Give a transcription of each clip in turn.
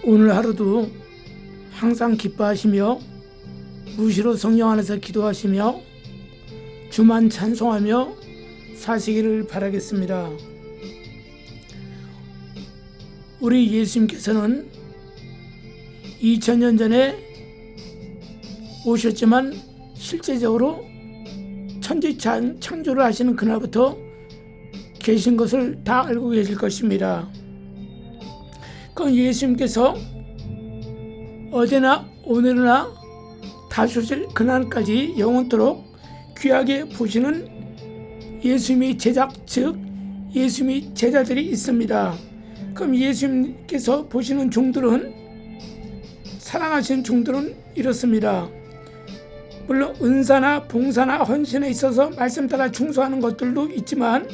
오늘 하루도 항상 기뻐하시며 무시로 성령 안에서 기도하시며 주만 찬송하며 사시기를 바라겠습니다. 우리 예수님께서는 2000년 전에 오셨지만 실제적으로 천지 창조를 하시는 그날부터 계신 것을 다 알고 계실 것입니다. 그럼 예수님께서 어제나 오늘이나 다시 그날까지 영원토록 귀하게 보시는 예수님의 제작, 즉 예수님의 제자들이 있습니다. 그럼 예수님께서 보시는 종들은, 사랑하시는 종들은 이렇습니다. 물론 은사나 봉사나 헌신에 있어서 말씀 따라 충성하는 것들도 있지만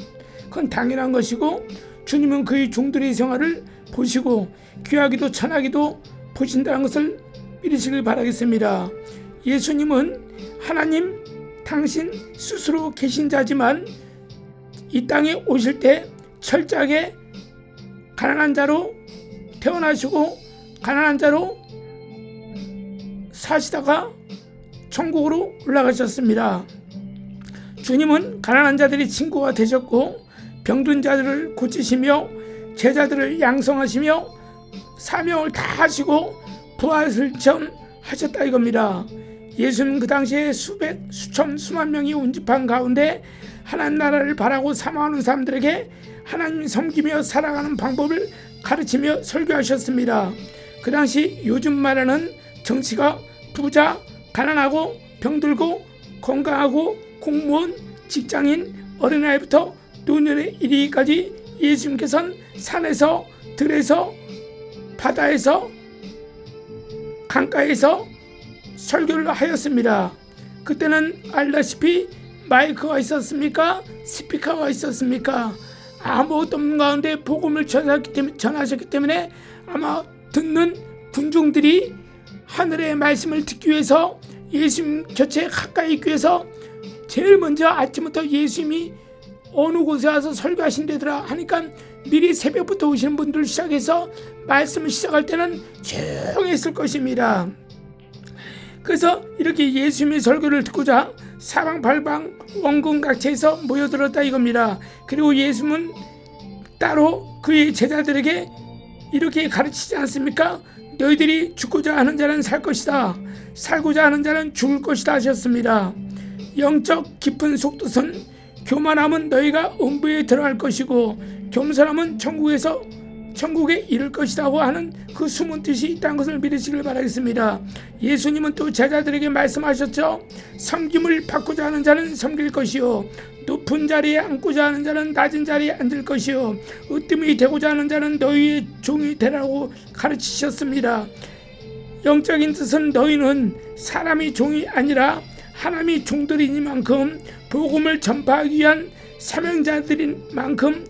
그건 당연한 것이고, 주님은 그의 종들의 생활을 보시고 귀하기도 천하기도 보신다는 것을 믿으시길 바라겠습니다. 예수님은 하나님 당신 스스로 계신 자지만 이 땅에 오실 때 철저하게 가난한 자로 태어나시고 가난한 자로 사시다가 천국으로 올라가셨습니다. 주님은 가난한 자들의 친구가 되셨고 병든 자들을 고치시며 제자들을 양성하시며 사명을 다 하시고 부활을 하셨다 이겁니다. 예수는 그 당시에 수백, 수천, 수만 명이 운집한 가운데 하나님 나라를 바라고 사모하는 사람들에게 하나님 섬기며 살아가는 방법을 가르치며 설교하셨습니다. 그 당시 요즘 말하는 정치가 부자, 가난하고 병들고 건강하고 공무원, 직장인, 어린아이부터 노년에 이르기까지 예수님께서는 산에서, 들에서, 바다에서, 강가에서 설교를 하였습니다. 그때는 알다시피 마이크가 있었습니까? 스피커가 있었습니까? 아무것도 없는 가운데 복음을 전하셨기 때문에 아마 듣는 군중들이 하늘의 말씀을 듣기 위해서 예수님 곁에 가까이 있기 위해서 제일 먼저 아침부터 예수님이 어느 곳에 와서 설교하신다더라 하니까 미리 새벽부터 오시는 분들 시작해서 말씀을 시작할 때는 조용했을 것입니다. 그래서 이렇게 예수님의 설교를 듣고자 사방팔방 원근각지에서 모여들었다 이겁니다. 그리고 예수님은 따로 그의 제자들에게 이렇게 가르치지 않습니까? 너희들이 죽고자 하는 자는 살 것이다, 살고자 하는 자는 죽을 것이다 하셨습니다. 영적 깊은 속뜻은 교만함은 너희가 음부에 들어갈 것이고 겸손함은 천국에 이를 것이라고 하는 그 숨은 뜻이 있다는 것을 믿으시길 바라겠습니다. 예수님은 또 제자들에게 말씀하셨죠. 섬김을 받고자 하는 자는 섬길 것이요, 높은 자리에 앉고자 하는 자는 낮은 자리에 앉을 것이요, 으뜸이 되고자 하는 자는 너희의 종이 되라고 가르치셨습니다. 영적인 뜻은 너희는 사람이 종이 아니라 하나님이 종들이니만큼 복음을 전파하기 위한 사명자들인 만큼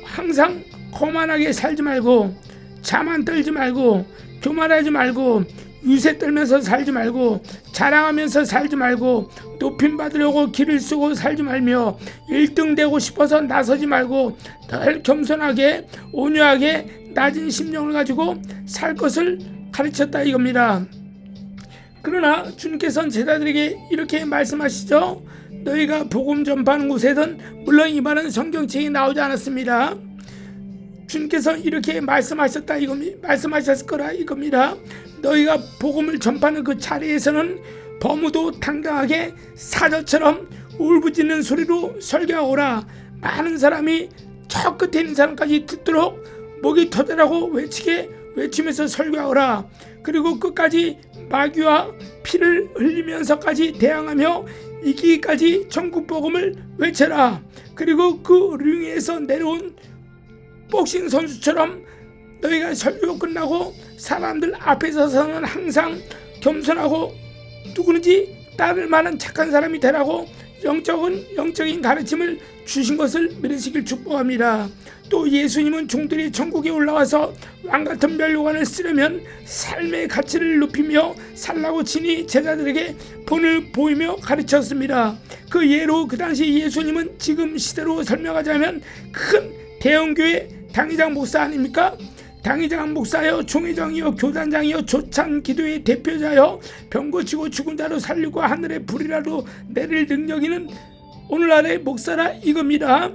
항상 거만하게 살지 말고, 자만 떨지 말고, 교만하지 말고, 유세 떨면서 살지 말고, 자랑하면서 살지 말고, 높임 받으려고 길을 쓰고 살지 말며 1등 되고 싶어서 나서지 말고 늘 겸손하게 온유하게 낮은 심령을 가지고 살 것을 가르쳤다 이겁니다. 그러나 주님께서는 제자들에게 이렇게 말씀하시죠. 너희가 복음 전파하는 곳에든, 물론 이 말은 성경책에 나오지 않았습니다. 주님께서 이렇게 말씀하셨을 거라 이겁니다. 너희가 복음을 전파하는 그 자리에서는 버무도 당당하게 사자처럼 울부짖는 소리로 설교하오라. 많은 사람이 저 끝에 있는 사람까지 듣도록 목이 터져라고 외치면서 설교하오라. 그리고 끝까지 마귀와 피를 흘리면서까지 대항하며 이기기까지 천국 복음을 외쳐라. 그리고 그 링에서 내려온 복싱 선수처럼 너희가 설교 끝나고 사람들 앞에 서서는 항상 겸손하고 누구든지 따를 만한 착한 사람이 되라고 영적인 가르침을 주신 것을 믿으시길 축복합니다. 또 예수님은 종들이 천국에 올라와서 왕같은 멸류관을 쓰려면 삶의 가치를 높이며 살라고 친히 제자들에게 본을 보이며 가르쳤습니다. 그 예로 그 당시 예수님은 지금 시대로 설명하자면 큰 대형교회 당회장 목사 아닙니까? 당회장 목사여 총회장이여 교단장이여 조찬 기도의 대표자여 병 고치고 죽은 자로 살리고 하늘의 불이라도 내릴 능력이는 오늘날의 목사라 이겁니다.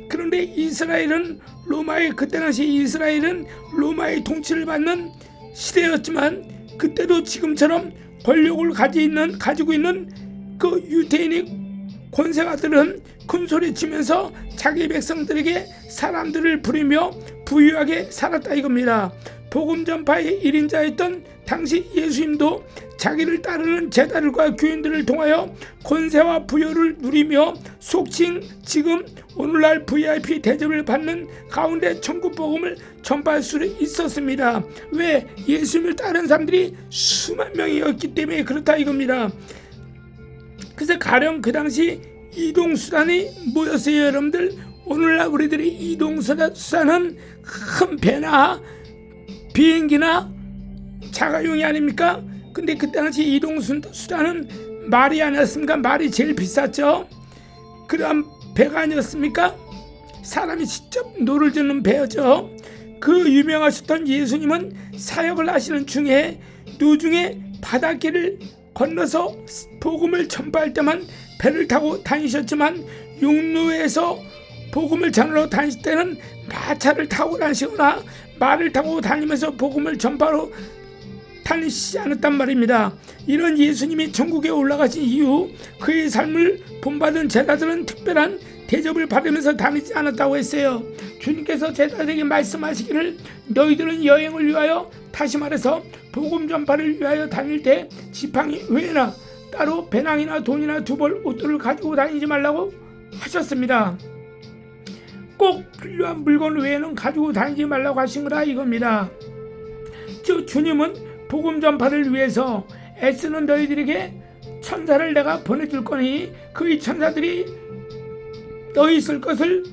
그런데 이스라엘은 로마의 그때 당시 이스라엘은 로마의 통치를 받는 시대였지만 그때도 지금처럼 권력을 가지고 있는 그 유대인의 권세가들은 큰 소리 치면서 자기 백성들에게 사람들을 부리며 부유하게 살았다 이겁니다. 복음 전파의 1인자였던 당시 예수님도 자기를 따르는 제자들과 교인들을 통하여 권세와 부여를 누리며 속칭 지금 오늘날 VIP 대접을 받는 가운데 천국 복음을 전파할 수 있었습니다. 왜? 예수님을 따르는 사람들이 수만 명이었기 때문에 그렇다 이겁니다. 그래서 가령 그 당시 이동수단이 뭐였어요 여러분들? 오늘날 우리들이 이동수단은 큰 배나 비행기나 자가용이 아닙니까? 근데 그때 당시 이동수단은 말이 아니었습니까? 말이 제일 비쌌죠. 그다음 배가 아니었습니까? 사람이 직접 노를 젓는 배였죠. 그 유명하셨던 예수님은 사역을 하시는 중에 노중에 바닷길을 건너서 복음을 전파할 때만 배를 타고 다니셨지만 육로에서 복음을 전하러 다니실 때는 마차를 타고 다니시거나 말을 타고 다니면서 복음을 전파로 다니시지 않았단 말입니다. 이런 예수님이 천국에 올라가신 이후 그의 삶을 본받은 제자들은 특별한 대접을 받으면서 다니지 않았다고 했어요. 주님께서 제자들에게 말씀하시기를 너희들은 여행을 위하여 다시 말해서 복음 전파를 위하여 다닐 때 지팡이 외에나 따로 배낭이나 돈이나 두 벌 옷들을 가지고 다니지 말라고 하셨습니다. 꼭 필요한 물건 외에는 가지고 다니지 말라고 하신 거라 이겁니다. 즉 주님은 복음 전파를 위해서 애쓰는 너희들에게 천사를 내가 보내줄 거니 그의 천사들이 너희 쓸 것을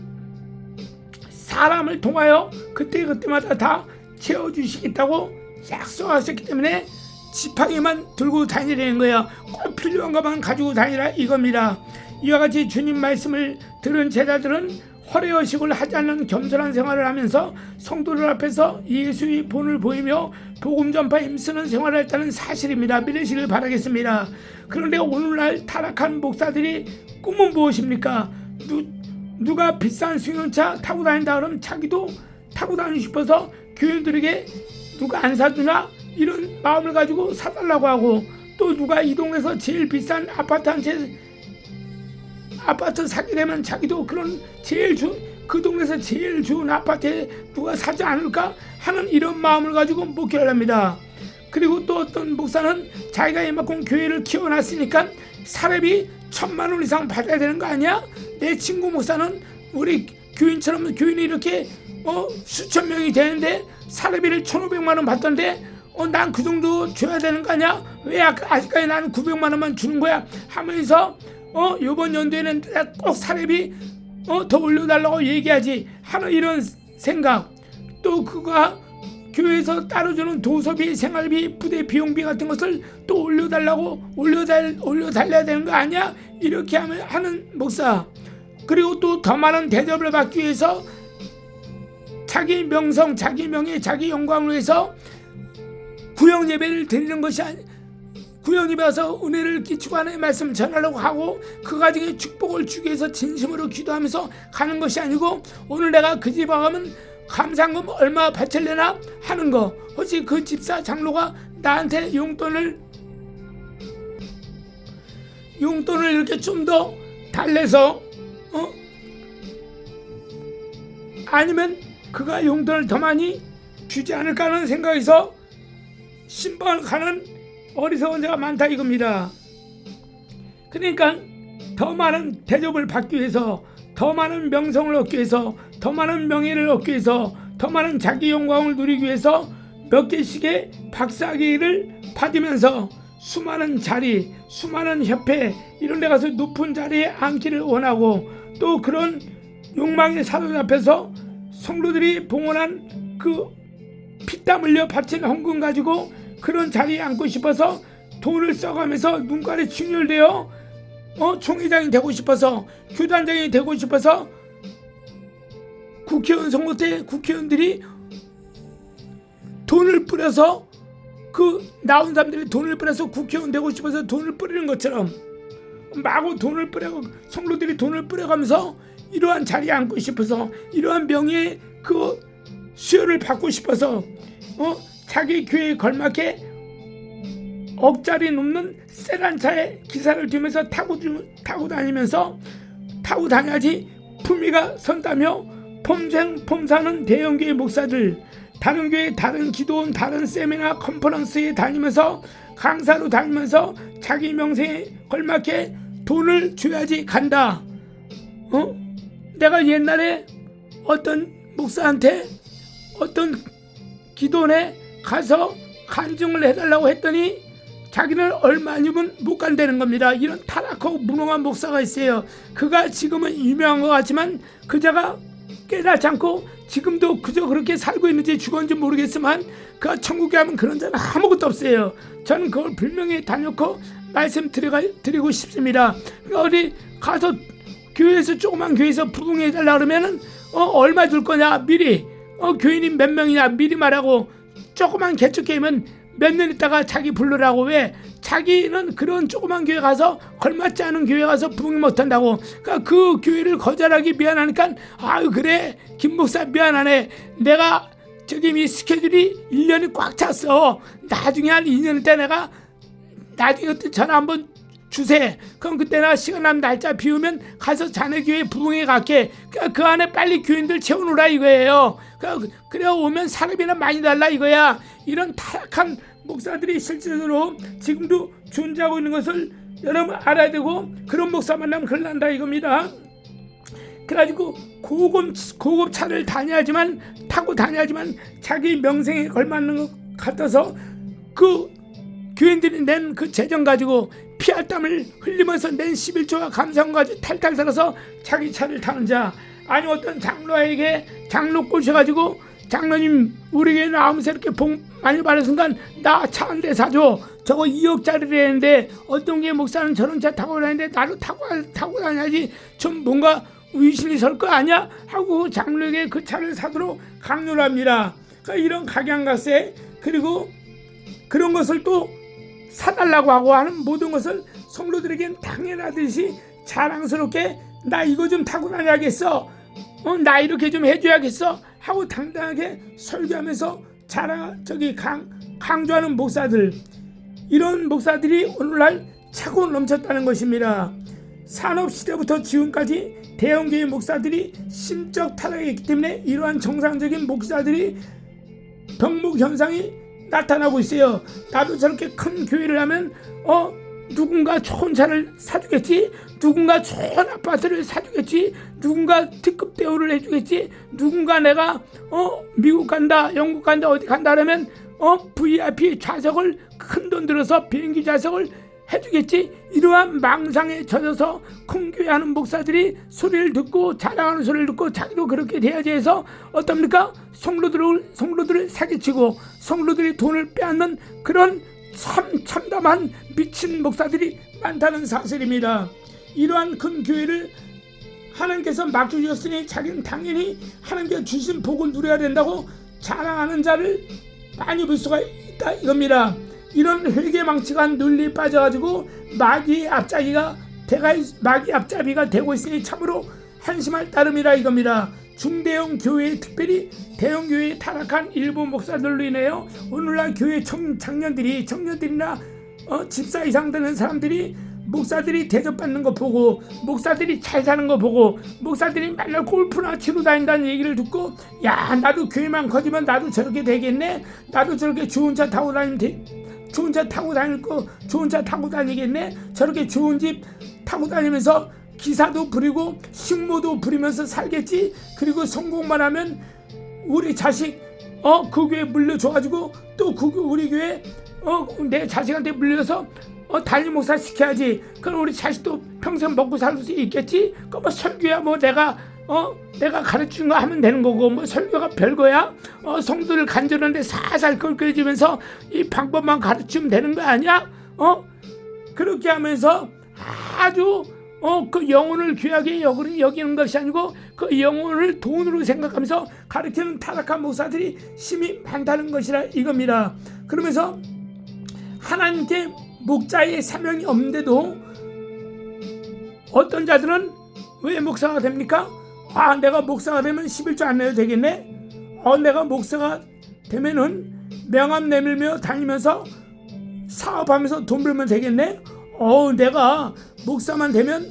사람을 통하여 그때마다 다 채워주시겠다고 약속하셨기 때문에 지팡이만 들고 다니라는 거예요. 꼭 필요한 것만 가지고 다니라 이겁니다. 이와 같이 주님 말씀을 들은 제자들은 허례허식을 하지 않는 겸손한 생활을 하면서 성도들 앞에서 예수의 본을 보이며 복음 전파에 힘쓰는 생활을 했다는 사실입니다. 믿으시길 바라겠습니다. 그런데 오늘날 타락한 목사들이 꿈은 무엇입니까? 누가 비싼 승용차 타고 다닌다 그러면 자기도 타고 다니고 싶어서 교인들에게 누가 안 사주나 이런 마음을 가지고 사달라고 하고, 또 누가 이 동네에서 제일 비싼 아파트 사게 되면 자기도 그런 그 동네에서 제일 좋은 아파트에 누가 사지 않을까 하는 이런 마음을 가지고 목회를 합니다. 그리고 또 어떤 목사는 자기가 이만큼 교회를 키워놨으니까 사례비 1,000만 원 이상 받아야 되는 거 아니야? 내 친구 목사는 우리 교인처럼 교인이 이렇게 수천 명이 되는데 사례비를 1,500만 원 받던데 난 그 정도 줘야 되는 거 아니야? 왜 아직까지 나는 900만 원만 주는 거야? 하면서 이번 연도에는 꼭 사례비 더 올려달라고 얘기하지 하는 이런 생각. 또 그가 교회에서 따로 주는 도서비, 생활비, 부대 비용비 같은 것을 또 올려달라야 되는 거 아니야? 이렇게 하는 목사. 그리고 또 더 많은 대접을 받기 위해서 자기 명성, 자기 명예, 자기 영광을 위해서 구역 예배를 드리는 것이 구역 예배 와서 은혜를 끼치고 하나님의 말씀 전하려고 하고 그 가정에 축복을 주기 위해서 진심으로 기도하면서 가는 것이 아니고, 오늘 내가 그 집에 가면 감상금 얼마 바칠래나 하는 거. 혹시 그 집사 장로가 나한테 용돈을 이렇게 좀 더 달래서 아니면 그가 용돈을 더 많이 주지 않을까 하는 생각에서 신방을 가는 어리석은 자가 많다 이겁니다. 그러니까 더 많은 대접을 받기 위해서, 더 많은 명성을 얻기 위해서, 더 많은 명예를 얻기 위해서, 더 많은 자기 영광을 누리기 위해서 몇 개씩의 박사기를 받으면서 수많은 자리, 수많은 협회 이런 데 가서 높은 자리에 앉기를 원하고, 또 그런 욕망에 사로잡혀서 성도들이 봉헌한 그 피땀 흘려 바친 헌금 가지고 그런 자리에 앉고 싶어서 돈을 써가면서 눈깔이 충혈되어 총회장이 되고 싶어서, 교단장이 되고 싶어서 국회의원 선거 때 국회의원들이 뿌려서 그 나온 사람들이 돈을 뿌려서 국회의원 되고 싶어서 돈을 뿌리는 것처럼 마구 돈을 뿌려 성도들이 돈을 뿌려가면서 이러한 자리에 앉고 싶어서 이러한 명예의 그 수요를 받고 싶어서 자기 교회에 걸맞게 억짜리 넘는 세란 차에 기사를 뒤면서 타고 다녀야지 품위가 선다며 폼사는 대형교회 목사들, 다른 교회, 다른 기도원, 다른 세미나 컨퍼런스에 다니면서 강사로 다니면서 자기 명성에 걸맞게 돈을 줘야지 간다. 내가 옛날에 어떤 목사한테 어떤 기도원에 가서 간증을 해달라고 했더니 자기는 얼마 아니면 못 간다는 겁니다. 이런 타락하고 무능한 목사가 있어요. 그가 지금은 유명한 것 같지만 그자가 깨닫지 않고 지금도 그저 그렇게 살고 있는지 죽었는지 모르겠지만 그가 천국에 가면 그런 자는 아무것도 없어요. 저는 그걸 분명히 다놓고 말씀드리고 싶습니다. 그러니까 어디 가서 교회에서 조그만 교회에서 부흥해달라 그러면은 얼마 줄 거냐 미리 교인이 몇 명이냐 미리 말하고 조그만 개척교회면 몇 년 있다가 자기 부르라고. 왜? 자기는 그런 조그만 교회 가서 걸맞지 않은 교회 가서 부흥 못한다고. 그러니까 그 교회를 거절하기 미안하니까 아유 그래 김 목사 미안하네. 내가 저기 스케줄이 1년이 꽉 찼어. 나중에 한 2년 때 내가 나중에 전화 한번 주세. 그럼 그때 내가 시간 나면 날짜 비우면 가서 자네 교회 부흥회 갈게. 그러니까 그 안에 빨리 교인들 채워놓으라 이거예요. 그래 오면 사람이나 많이 달라 이거야. 이런 타락한 목사들이 실제로 지금도 존재하고 있는 것을 여러분 알아야 되고 그런 목사 만나면 큰일 난다 이겁니다. 그래가지고 고급 차를 타고 다녀야지만 자기 명성에 걸맞는 것 같아서 그 교인들이 낸 그 재정 가지고 피할 땀을 흘리면서 낸 11조가 감사한 가지고 탈탈 털어서 자기 차를 타는 자. 아니 어떤 장로에게 장로 꼬셔가지고 장로님 우리 교회 나오면서 이렇게 복 많이 받은 순간 나 차 한 대 사줘. 저거 2억짜리를 했는데 어떤 게 목사는 저런 차 타고 다니는데 나도 타고 다녀야지 좀 뭔가 위신이 설 거 아니야? 하고 장로에게 그 차를 사도록 강요를 합니다. 그러니까 이런 각양각색 그리고 그런 것을 또 사달라고 하고 하는 모든 것을 성도들에겐 당연하듯이 자랑스럽게 나 이거 좀 타고 다녀야겠어. 나 이렇게 좀 해줘야겠어 하고 당당하게 설교하면서 강조하는 목사들, 이런 목사들이 오늘날 차고 넘쳤다는 것입니다. 산업시대부터 지금까지 대형교회 목사들이 심적 타락했기 때문에 이러한 정상적인 목사들이 병목 현상이 나타나고 있어요. 나도 저렇게 큰 교회를 하면 누군가 좋은 차를 사주겠지, 누군가 좋은 아파트를 사주겠지, 누군가 특급 대우를 해주겠지, 누군가 내가 미국 간다, 영국 간다, 어디 간다 그러면 VIP 좌석을 큰 돈 들어서 비행기 좌석을 해주겠지. 이러한 망상에 젖어서 큰 교회 하는 목사들이 소리를 듣고 자랑하는 소리를 듣고 자기도 그렇게 돼야지 해서 어떻습니까? 성도들을 사기치고 성도들이 돈을 빼앗는 그런 참담한 미친 목사들이 많다는 사실입니다. 이러한 큰 교회를 하나님께서 맡겨주셨으니 자기는 당연히 하나님께서 주신 복을 누려야 된다고 자랑하는 자를 많이 볼 수가 있다 이겁니다. 이런 회개망측한 논리에 빠져가지고 마귀의 앞잡이가 되고 있으니 참으로 한심할 따름이라 이겁니다. 중대형 교회, 특별히 대형 교회에 타락한 일부 목사들로 인해요 오늘날 교회 청년들이나 집사 이상 되는 사람들이 목사들이 대접받는 거 보고, 목사들이 잘 사는 거 보고, 목사들이 맨날 골프나 치러 다닌다는 얘기를 듣고, 야 나도 교회만 커지면 나도 저렇게 되겠네, 나도 저렇게 좋은 차 타고 다니겠네, 저렇게 좋은 집 타고 다니면서 기사도 부리고 식모도 부리면서 살겠지. 그리고 성공만 하면 우리 자식 그 교회 물려줘가지고 또 우리 교회 내 자식한테 물려서 단임 목사 시켜야지. 그럼 우리 자식도 평생 먹고 살 수 있겠지. 그 뭐 설교야 뭐 내가 가르치는 거 하면 되는 거고, 뭐 설교가 별거야. 성도를 간절한데 살살 끌끌해지면서 이 방법만 가르치면 되는 거 아니야? 그렇게 하면서 아주 그 영혼을 귀하게 여기는 것이 아니고 그 영혼을 돈으로 생각하면서 가르치는 타락한 목사들이 심히 많다는 것이라 이겁니다. 그러면서 하나님께 목자의 사명이 없는데도 어떤 자들은 왜 목사가 됩니까? 내가 목사가 되면 11조 안 내도 되겠네? 내가 목사가 되면은 명함 내밀며 다니면서 사업하면서 돈 벌면 되겠네? 내가 목사만 되면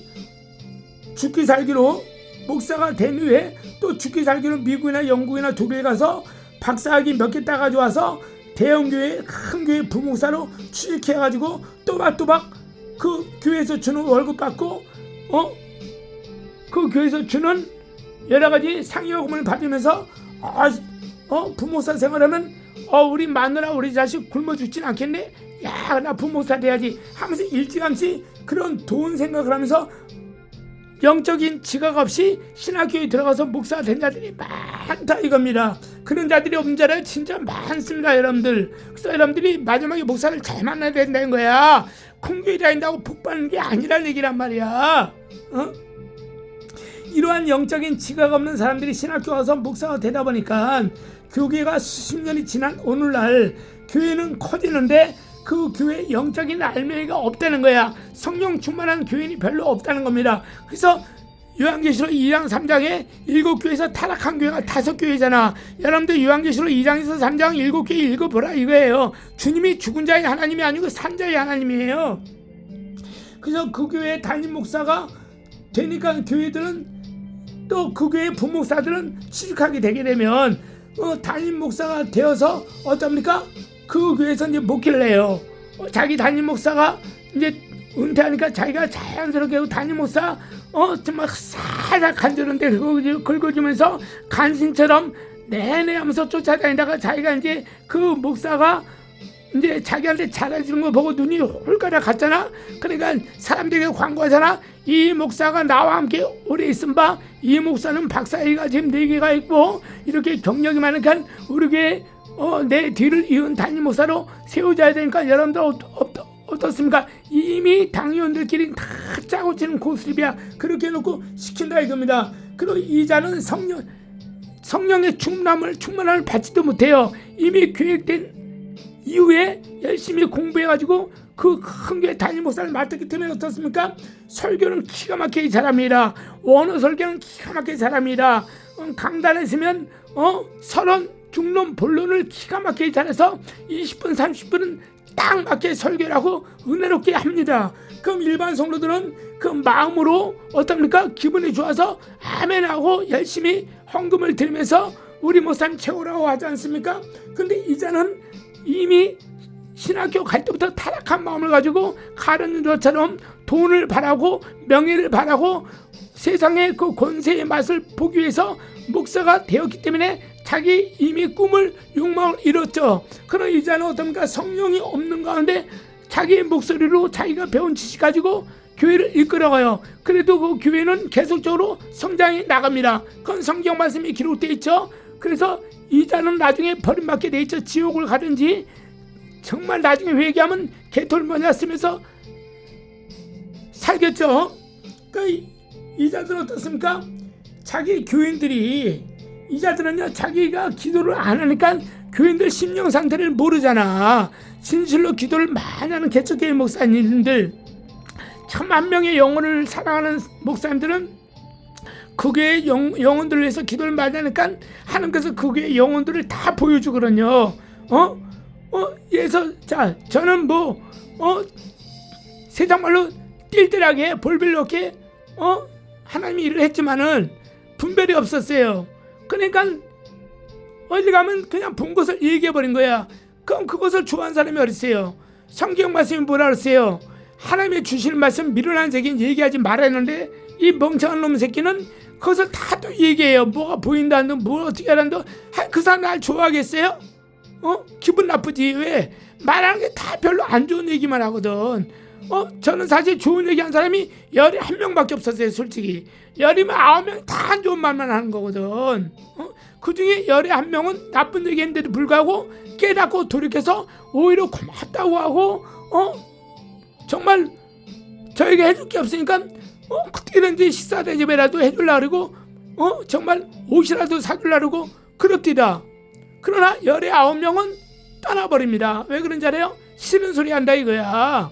죽기 살기로 목사가 된 후에 또 죽기 살기로 미국이나 영국이나 독일에 가서 박사학위 몇 개 따가지고 와서 대형교회 큰 교회 부목사로 취직해가지고 또박또박 그 교회에서 주는 월급 받고 그 교회에서 주는 여러가지 상여금을 받으면서 부목사 생활하면 우리 마누라 우리 자식 굶어 죽진 않겠네? 야, 나 부목사 돼야지 하면서 일찌감치 그런 돈 생각을 하면서 영적인 지각 없이 신학교에 들어가서 목사가 된 자들이 많다 이겁니다. 그런 자들이 없는 자들 진짜 많습니다 여러분들. 그래서 여러분들이 마지막에 목사를 잘 만나야 된다는 거야. 콩교회 다닌다고 복 받는 게 아니란 얘기란 말이야. 이러한 영적인 지각 없는 사람들이 신학교 와서 목사가 되다 보니까 교계가 수십 년이 지난 오늘날 교회는 커지는데 그 교회에 영적인 알맹이가 없다는 거야. 성령 충만한 교인이 별로 없다는 겁니다. 그래서 요한계시록 2장 3장에 7교회에서 타락한 교회가 5교회잖아. 여러분들 요한계시록 2장에서 3장 7교회 읽어보라 이거예요. 주님이 죽은 자의 하나님이 아니고 산 자의 하나님이에요. 그래서 그 교회에 담임 목사가 되니까 교회들은 또 그 교회 부목사들은 취직하게 되게 되면 담임 목사가 되어서 어떻습니까? 그 교회에서 이제 목회를 해요. 자기 담임 목사가 이제 은퇴하니까 자기가 자연스럽게 담임 목사 정말 살짝 간절한데 긁어주면서 간신처럼 내내 하면서 쫓아다니다가 자기가 이제 그 목사가 이제 자기한테 잘해주는 거 보고 눈이 홀가락 갔잖아. 그러니까 사람들에게 광고하잖아. 이 목사가 나와 함께 오래 있은 바 이 목사는 박사회가 지금 4개가 있고 이렇게 경력이 많으니까 우리 교회 내 뒤를 이은 담임 목사로 세워줘야 되니까 여러분들 어떻습니까? 이미 당의원들끼리 다 짜고 치는 고스톱이야. 그렇게 해놓고 시킨다 이겁니다. 그리고 이 자는 성령의 충만함을 받지도 못해요. 이미 계획된 이후에 열심히 공부해가지고 그 큰 교회 담임 목사를 맡았기 때문에 어떻습니까? 설교는 기가 막히게 잘합니다. 원어 설교는 기가 막히게 잘합니다. 강단에 있으면 서론, 중론, 본론을 기가 막히게 잘해서 20분, 30분은 딱 맞게 설교를 하고 은혜롭게 합니다. 그럼 일반 성도들은 그 마음으로 어떻습니까? 기분이 좋아서 아멘하고 열심히 헌금을 드리면서 우리 목사님 최고라고 하지 않습니까? 근데 이자는 이미 신학교 갈 때부터 타락한 마음을 가지고 가룟유다처럼 돈을 바라고 명예를 바라고 세상의 그 권세의 맛을 보기 위해서 목사가 되었기 때문에 자기 이미 꿈을 욕망을 이뤘죠. 그런 이자는 어떻습니까? 성령이 없는 가운데 자기 목소리로 자기가 배운 지식 가지고 교회를 이끌어가요. 그래도 그 교회는 계속적으로 성장이 나갑니다. 그건 성경 말씀이 기록되어 있죠. 그래서 이자는 나중에 버림받게 돼 있죠. 지옥을 가든지 정말 나중에 회개하면 개털머니나 쓰면서 살겠죠. 그러니까 이자들은 어떻습니까? 자기 교인들이 이자들은요 자기가 기도를 안 하니까 교인들 심령 상태를 모르잖아. 진실로 기도를 많이 하는 개척교회 목사님들 10,000명의 영혼을 사랑하는 목사님들은 그 교회의 영혼들을 위해서 기도를 많이 하니까 하나님께서 그 교회의 영혼들을 다 보여주거든요. 그래서 자 저는 세상 말로 띨띨하게 볼빌롭게 하나님이 일을 했지만은 분별이 없었어요. 그러니까 어디 가면 그냥 본 것을 얘기해버린 거야. 그럼 그것을 좋아하는 사람이 어딨어요? 성경 말씀이 뭐라 그랬어요? 하나님의 주시는 말씀 미련한 자에게 얘기하지 말았는데 이 멍청한 놈 새끼는 그것을 다 또 얘기해요. 뭐가 보인다는데 뭘 어떻게 하는데 그 사람 날 좋아하겠어요? 기분 나쁘지. 왜? 말하는 게 다 별로 안 좋은 얘기만 하거든. 저는 사실 좋은 얘기 한 사람이 11명밖에 없었어요. 솔직히 10이면 9명 다 안 좋은 말만 하는 거거든. 그 중에 11명은 나쁜 얘기 했는데도 불구하고 깨닫고 돌이켜서 오히려 고맙다고 하고 정말 저에게 해줄 게 없으니까 그때든지 식사 대접이라도 해주려고 그러고 정말 옷이라도 사주려고 그럽디다. 그러나 19명은 떠나버립니다. 왜 그런지 알아요? 싫은 소리 한다 이거야.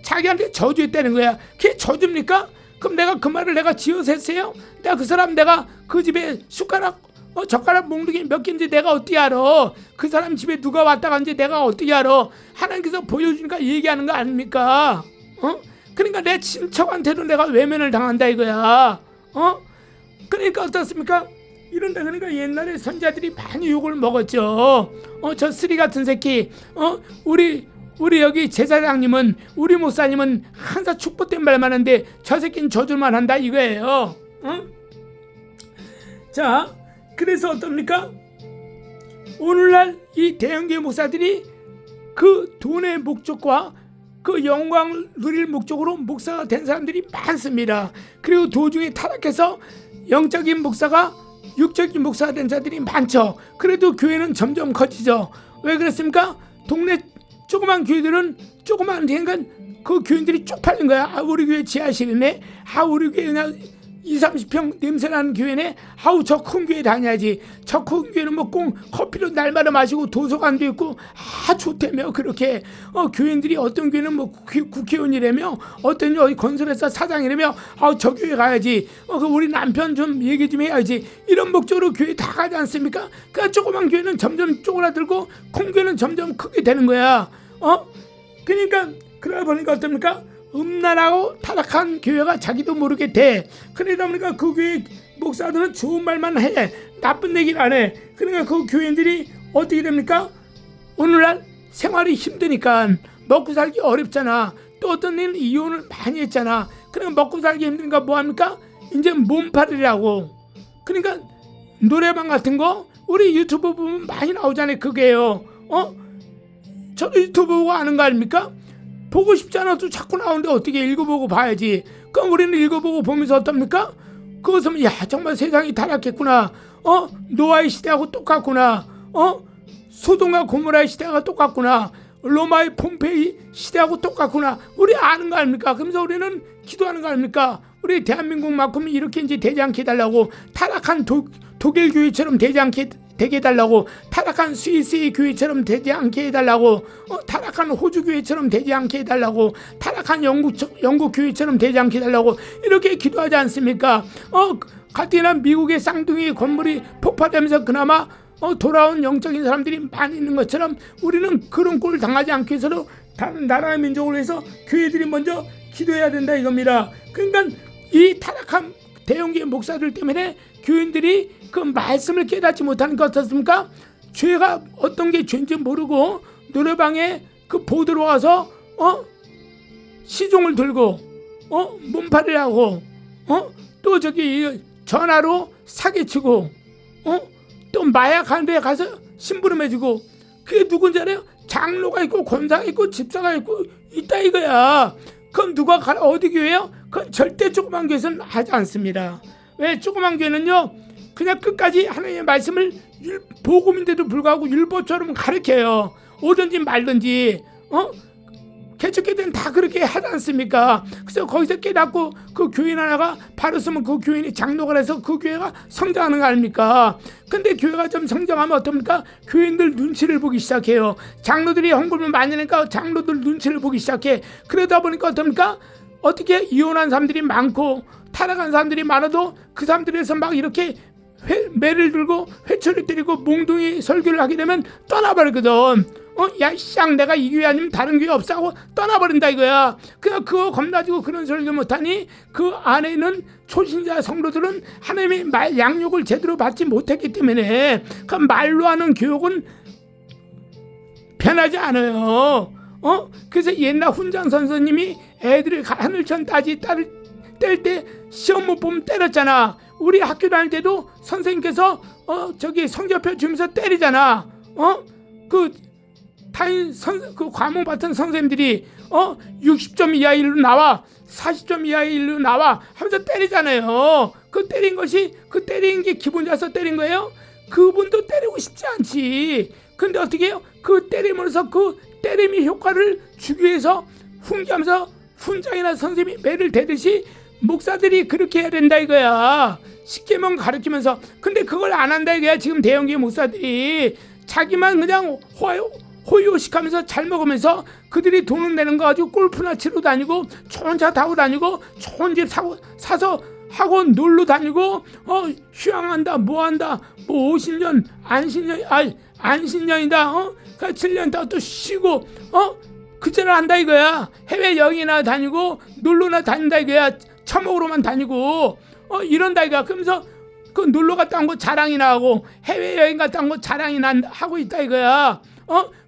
자기한테 저주했다는 거야. 그게 저주입니까? 그럼 내가 그 말을 내가 지어서 했어요? 내가 그 사람 내가 그 집에 숟가락 젓가락 몽둥이 몇 개인지 내가 어떻게 알아? 그 사람 집에 누가 왔다 간지 내가 어떻게 알아? 하나님께서 보여주니까 얘기하는 거 아닙니까? 그러니까 내 친척한테도 내가 외면을 당한다 이거야. 그러니까 어떻습니까? 이런다. 그러니까 옛날에 선자들이 많이 욕을 먹었죠. 저 쓰리 같은 새끼. 우리 여기 제사장님은 우리 목사님은 항상 축복된 말만 하는데 저 새끼는 저줄만 한다 이거예요. 자, 그래서 어떻습니까? 오늘날 이 대형교회 목사들이 그 돈의 목적과 그 영광을 누릴 목적으로 목사가 된 사람들이 많습니다. 그리고 도중에 타락해서 영적인 목사가 육적인 목사가 된 자들이 많죠. 그래도 교회는 점점 커지죠. 왜 그렇습니까? 동네 조그만 교회들은 조그만 데니까 그 교인들이 쪽팔린 거야. 우리 교회 지하실이네. 우리 교회 그냥 20-30평 냄새나는 교회네. 저 큰 교회 다녀야지. 저 큰 교회는 뭐 꼭 커피로 날마다 마시고 도서관도 있고 좋다며. 그렇게 교인들이 어떤 교회는 뭐 국회의원이라며 어떤 어디 건설회사 사장이라며 저 교회 가야지. 우리 남편 좀 얘기 좀 해야지. 이런 목적으로 교회 다 가지 않습니까? 그러니까 조그만 교회는 점점 쪼그라들고 큰 교회는 점점 크게 되는 거야. 그러니까 그러다 보니까 어떻습니까? 음란하고 타락한 교회가 자기도 모르게 돼. 그러다 보니까 그 교회 목사들은 좋은 말만 해. 나쁜 얘기를 안 해. 그러니까 그 교인들이 어떻게 됩니까? 오늘날 생활이 힘드니까 먹고 살기 어렵잖아. 또 어떤 일은 이혼을 많이 했잖아. 그러니까 먹고 살기 힘드니까 뭐합니까? 이제 몸팔이라고. 그러니까 노래방 같은 거 우리 유튜브 보면 많이 나오잖아요. 그게요. 저도 유튜브 보고 아는 거 아닙니까? 보고 싶지 않아도 자꾸 나오는데 어떻게 읽어보고 봐야지. 그럼 우리는 읽어보고 보면서 어떻습니까? 그것은 정말 세상이 타락했구나. 노아의 시대하고 똑같구나. 소돔과 고모라의 시대가 똑같구나. 로마의 폼페이 시대하고 똑같구나. 우리 아는 거 아닙니까? 그러면서 우리는 기도하는 거 아닙니까? 우리 대한민국만큼은 이렇게 이제 되지 않게 해달라고. 타락한 독일 교회처럼 되지 않게 되게 해달라고. 타락한 스위스의 교회처럼 되지 않게 해달라고. 타락한 호주 교회처럼 되지 않게 해달라고. 타락한 영국 교회처럼 되지 않게 해달라고. 이렇게 기도하지 않습니까? 가뜩이나 미국의 쌍둥이 건물이 폭파되면서 그나마 돌아온 영적인 사람들이 많이 있는 것처럼 우리는 그런 꼴을 당하지 않기 위해서 다른 나라의 민족을 위해서 교회들이 먼저 기도해야 된다 이겁니다. 그러니까 이 타락한 대형교회 목사들 때문에 교인들이 그 말씀을 깨닫지 못하는 것 어떻습니까? 죄가 어떤 게 죄인지 모르고 노래방에 그 보드로 와서 시종을 들고 몸팔이를 하고 또 저기 전화로 사기치고 또 마약하는 데 가서 심부름해주고. 그게 누군지 알아요? 장로가 있고 권사가 있고 집사가 있고 있다 이거야. 그럼 누가 어디 교회요? 그건 절대 조그만 교회에서는 하지 않습니다. 왜? 조그만 교회는요 그냥 끝까지 하나님의 말씀을 복음인데도 불구하고 율법처럼 가르쳐요. 오든지 말든지. 개척교회는 다 그렇게 하지 않습니까? 그래서 거기서 깨닫고 그 교인 하나가 바로 쓰면 그 교인이 장로가 해서 그 교회가 성장하는 거 아닙니까? 근데 교회가 좀 성장하면 어떻습니까? 교인들 눈치를 보기 시작해요. 장로들이 헌금을 많이 내니까 장로들 눈치를 보기 시작해. 그러다 보니까 어떻습니까? 어떻게 이혼한 사람들이 많고 타락한 사람들이 많아도 그 사람들에서 막 이렇게 매를 들고 회초리 때리고 몽둥이 설교를 하게 되면 떠나버리거든. 야 쌍 내가 이 교회 아니면 다른 교회 없어 하고 떠나버린다 이거야. 그냥 그거 겁나지고 그런 설교 못하니 그 안에 있는 초신자 성도들은 하나님의 말 양육을 제대로 받지 못했기 때문에 그 말로 하는 교육은 편하지 않아요. 그래서 옛날 훈장 선생님이 애들이 하늘천 따지 뗄 때 시험 못 보면 때렸잖아. 우리 학교 다닐 때도 선생님께서 저기 성적표 주면서 때리잖아. 그 과목 맡은 선생님들이 60점 이하의 일로 나와 40점 이하의 일로 나와 하면서 때리잖아요. 그 때린 게 기분 좋아서 때린 거예요? 그분도 때리고 싶지 않지. 근데 어떻게 해요? 그 때리면서 그 때림의 효과를 주기 위해서 훈계하면서 훈장이나 선생님이 매를 대듯이 목사들이 그렇게 해야 된다 이거야. 십계명 가르치면서. 근데 그걸 안 한다 이거야. 지금 대형교회 목사들이 자기만 그냥 호의호식하면서 잘 먹으면서 그들이 돈을 내는 거 가지고 골프나 치러 다니고 좋은 차 타고 다니고 좋은 집 사서 학원 놀러 다니고 휴양한다 뭐한다 뭐 50년 안신년이다 7년 또 쉬고 그제는 한다 이거야. 해외 여행이나 다니고 놀러나 다닌다 이거야. 처먹으러만 다니고 이런다 이거야. 그러면서 그 놀러 갔다 온 거 자랑이나 하고 해외 여행 갔다 온 거 자랑이나 하고 있다 이거야.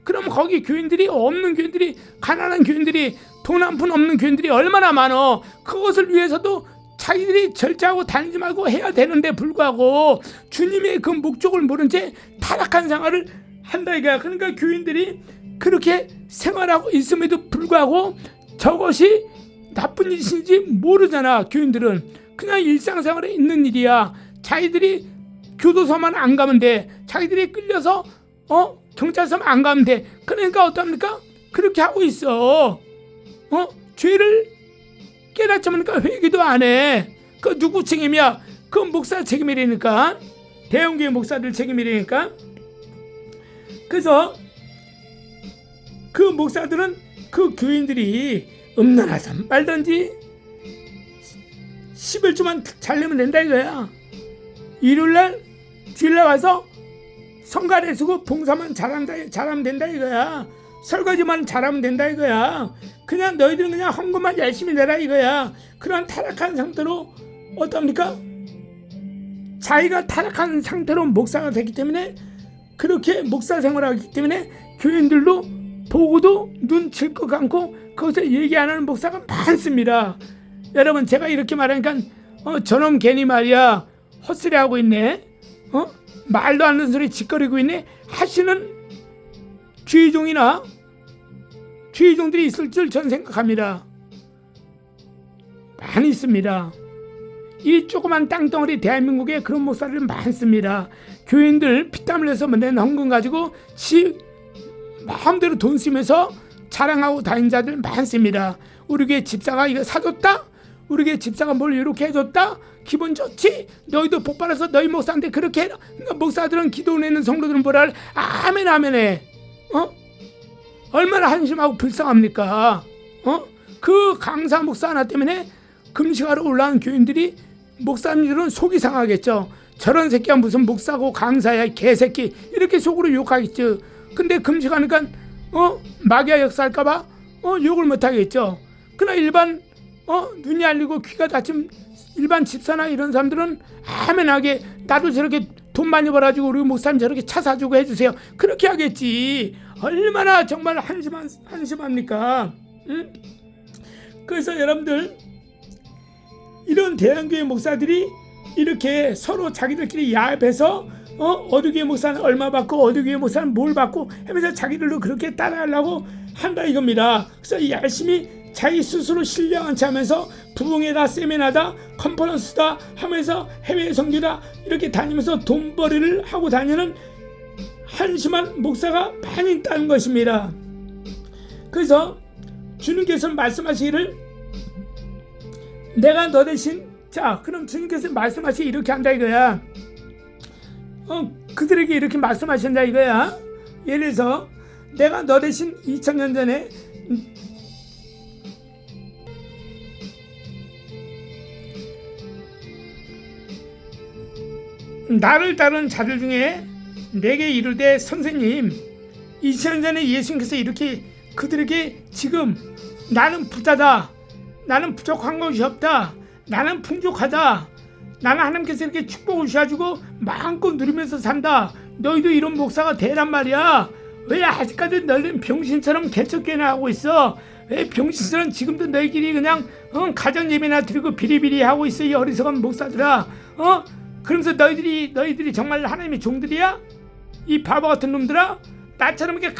그럼 거기 교인들이 없는 교인들이 가난한 교인들이 돈 한 푼 없는 교인들이 얼마나 많어. 그것을 위해서도 자기들이 절제하고 다니지 말고 해야 되는데 불구하고 주님의 그 목적을 모른 채 타락한 생활을 한다 이거야. 그러니까 교인들이 그렇게 생활하고 있음에도 불구하고 저것이 나쁜 짓인지 모르잖아. 교인들은 그냥 일상생활에 있는 일이야. 자기들이 교도소만 안 가면 돼. 자기들이 끌려서 경찰서만 안 가면 돼. 그러니까 어떡합니까? 그렇게 하고 있어. 죄를 깨닫지 않으니까 회개도 안 해. 그 누구 책임이야? 그 목사 책임이라니까. 대형교회 목사들 책임이라니까. 그래서 그 목사들은 그 교인들이 음란하자 말든지 11조만 잘 내면 된다 이거야. 일요일날 주일날 와서 성가대 쓰고 봉사만 잘하면 된다 이거야. 설거지만 잘하면 된다 이거야. 그냥 너희들은 그냥 헌금만 열심히 내라 이거야. 그런 타락한 상태로 어떻습니까? 자기가 타락한 상태로 목사가 됐기 때문에 그렇게 목사 생활을 하기 때문에 교인들도 보고도 눈칠 것 않고 그것을 얘기 안 하는 목사가 많습니다. 여러분 제가 이렇게 말하니까 저놈 괜히 말이야 헛소리 하고 있네. 말도 안 되는 소리 짓거리고 있네 하시는 주의종이나 주의종들이 있을 줄 전 생각합니다. 많이 있습니다. 이 조그만 땅덩어리 대한민국에 그런 목사들 많습니다. 교인들 피땀 흘려서 낸 헌금 가지고 지 마음대로 돈 쓰면서 자랑하고 다닌 자들 많습니다. 우리 교회 집사가 이거 사줬다? 우리 교회 집사가 뭘 이렇게 해줬다? 기분 좋지? 너희도 복 받아서 너희 목사한테 그렇게 해라. 목사들은 기도 내는 성도들은 뭐라 할? 아멘 아멘 해. 얼마나 한심하고 불쌍합니까? 그 강사 목사 하나 때문에 금식하러 올라온 교인들이 목사님들은 속이 상하겠죠. 저런 새끼가 무슨 목사고 강사야 개새끼 이렇게 속으로 욕하겠죠. 근데 금식하니까 마귀가 역사할까봐 욕을 못하겠죠. 그러나 일반 눈이 알리고 귀가 닫힌 일반 집사나 이런 사람들은 아멘하게 나도 저렇게 돈 많이 벌어가지고 우리 목사님 저렇게 차 사주고 해주세요. 그렇게 하겠지. 얼마나 정말 한심합니까? 응? 그래서 여러분들 이런 대형교회 목사들이 이렇게 서로 자기들끼리 야합해서 어느 교회 목사는 얼마 받고 어느 교회 목사는 뭘 받고 하면서 자기들도 그렇게 따라하려고 한다 이겁니다. 그래서 열심히 자기 스스로 신뢰한 체 하면서 부흥회다 세미나다 컨퍼런스다 하면서 해외 선교다 이렇게 다니면서 돈벌이를 하고 다니는 한심한 목사가 많이 있다는 것입니다. 그래서 주님께서 말씀하시기를 내가 너 대신 그럼 주님께서 말씀하시기 이렇게 한다 이거야. 그들에게 이렇게 말씀하신다 이거야. 예를 들어서 내가 너 대신 2000년 전에 나를 따르는 자들 중에 내게 이르되 선생님 2000년 전에 예수님께서 이렇게 그들에게 지금 나는 부자다 나는 부족한 것이 없다 나는 풍족하다 나는 하나님께서 이렇게 축복을 주셔가지고 마음껏 누리면서 산다 너희도 이런 목사가 되란 말이야. 왜 아직까지 너희는 병신처럼 개척교회나 하고 있어? 왜 병신처럼 지금도 너희끼리 그냥 가정 예배나 드리고 비리비리 하고 있어 이 어리석은 목사들아. 그러면서 너희들이 정말 하나님의 종들이야? 이 바보 같은 놈들아? 나처럼 이렇게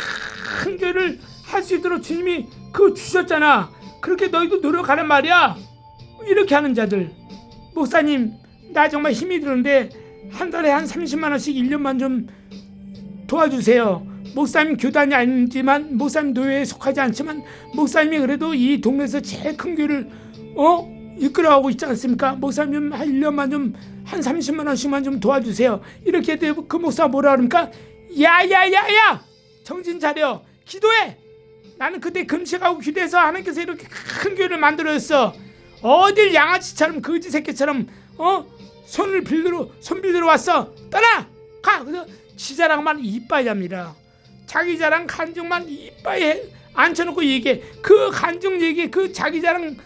큰 교회를 할 수 있도록 주님이 그거 주셨잖아. 그렇게 너희도 노력하란 말이야. 이렇게 하는 자들. 목사님 나 정말 힘이 드는데 한 달에 한 30만 원씩 1년만 좀 도와주세요. 목사님 교단이 아니지만 목사님 노예에 속하지 않지만 목사님이 그래도 이 동네에서 제일 큰 교회를 이끌어가고 있지 않습니까? 목사님 좀 한 1년만 좀 한 30만 원씩만 좀 도와주세요. 이렇게 해도 그 목사가 뭐라 그럽니까? 야야야야, 정신 차려, 기도해. 나는 그때 금식하고 기도해서 하나님께서 이렇게 큰 교회를 만들어줬어. 어딜 양아치처럼 거지 새끼처럼 손 빌들어 왔어. 떠나 가. 그래서 지 자랑만 이빠이 합니다. 자기 자랑 간증만 이빠이 앉혀놓고 얘기해. 그 간증 얘기, 그 자기 자랑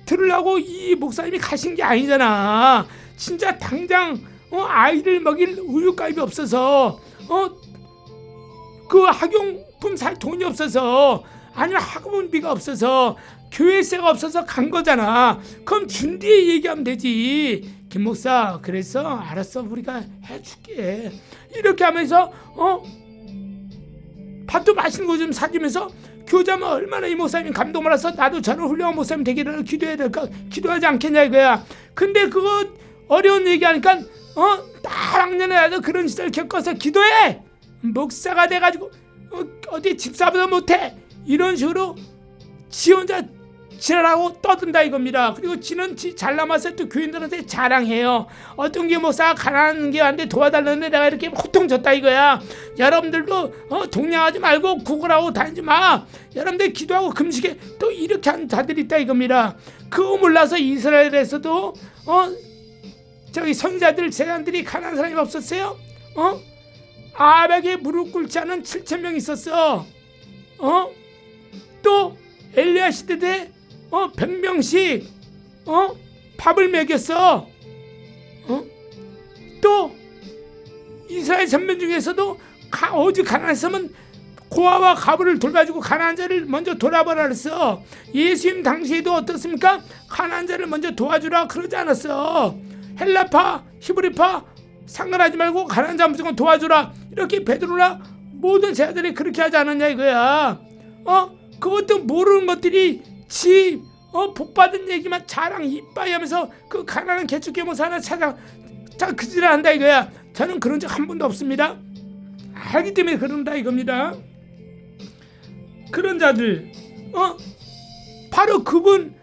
들으려고 이 목사님이 가신 게 아니잖아. 진짜 당장 아이들 먹일 우유값이 없어서 그 학용품 살 돈이 없어서, 아니면 학원비가 없어서, 교회세가 없어서 간 거잖아. 그럼 준 뒤에 얘기하면 되지. 김 목사 그래서 알았어, 우리가 해줄게. 이렇게 하면서 밥도 맛있는 거 좀 사주면서 교자면 얼마나 이 목사님 감동 받아서 나도 저런 훌륭한 목사님 되기를 기도해야 될까, 기도하지 않겠냐 이거야. 근데 그거 어려운 얘기하니까 나락년에 나도 그런 시절 겪어서 기도해. 목사가 돼가지고 어디 집사보다 못해. 이런 식으로 지 혼자 지랄하고 떠든다 이겁니다. 그리고 지는 잘 남아서 또 교인들한테 자랑해요. 어떤 게 목사가 가난한 게 왔는데 도와달라는데 내가 이렇게 호통졌다 이거야. 여러분들도 동냥하지 말고 구걸하고 다니지 마. 여러분들 기도하고 금식에 또 이렇게 하는 자들이 있다 이겁니다. 그거 몰라서 이스라엘에서도 저기 선지자들 제자들이 가난한 사람이 없었어요? 아합에게 무릎 꿇지 않은 7,000명 있었어. 또 엘리야 시대 때 100명씩 밥을 먹였어. 또 이스라엘 선면 중에서도 오직 가난했으면 고아와 가부를 돌봐주고 가난한 자를 먼저 돌아보라 그랬어. 예수님 당시에도 어떻습니까? 가난한 자를 먼저 도와주라 그러지 않았어. 헬라파 히브리파 상관하지 말고 가난한 자 무조건 도와주라, 이렇게 베드로나 모든 제자들이 그렇게 하지 않았냐 이거야. 그것도 모르는 것들이 복받은 얘기만 자랑 이빠이 하면서 그 가난한 개축교 목사 하나 찾아 그지를 한다 이거야. 저는 그런 적 한 번도 없습니다. 알기 때문에 그런다 이겁니다. 그런 자들 바로 그분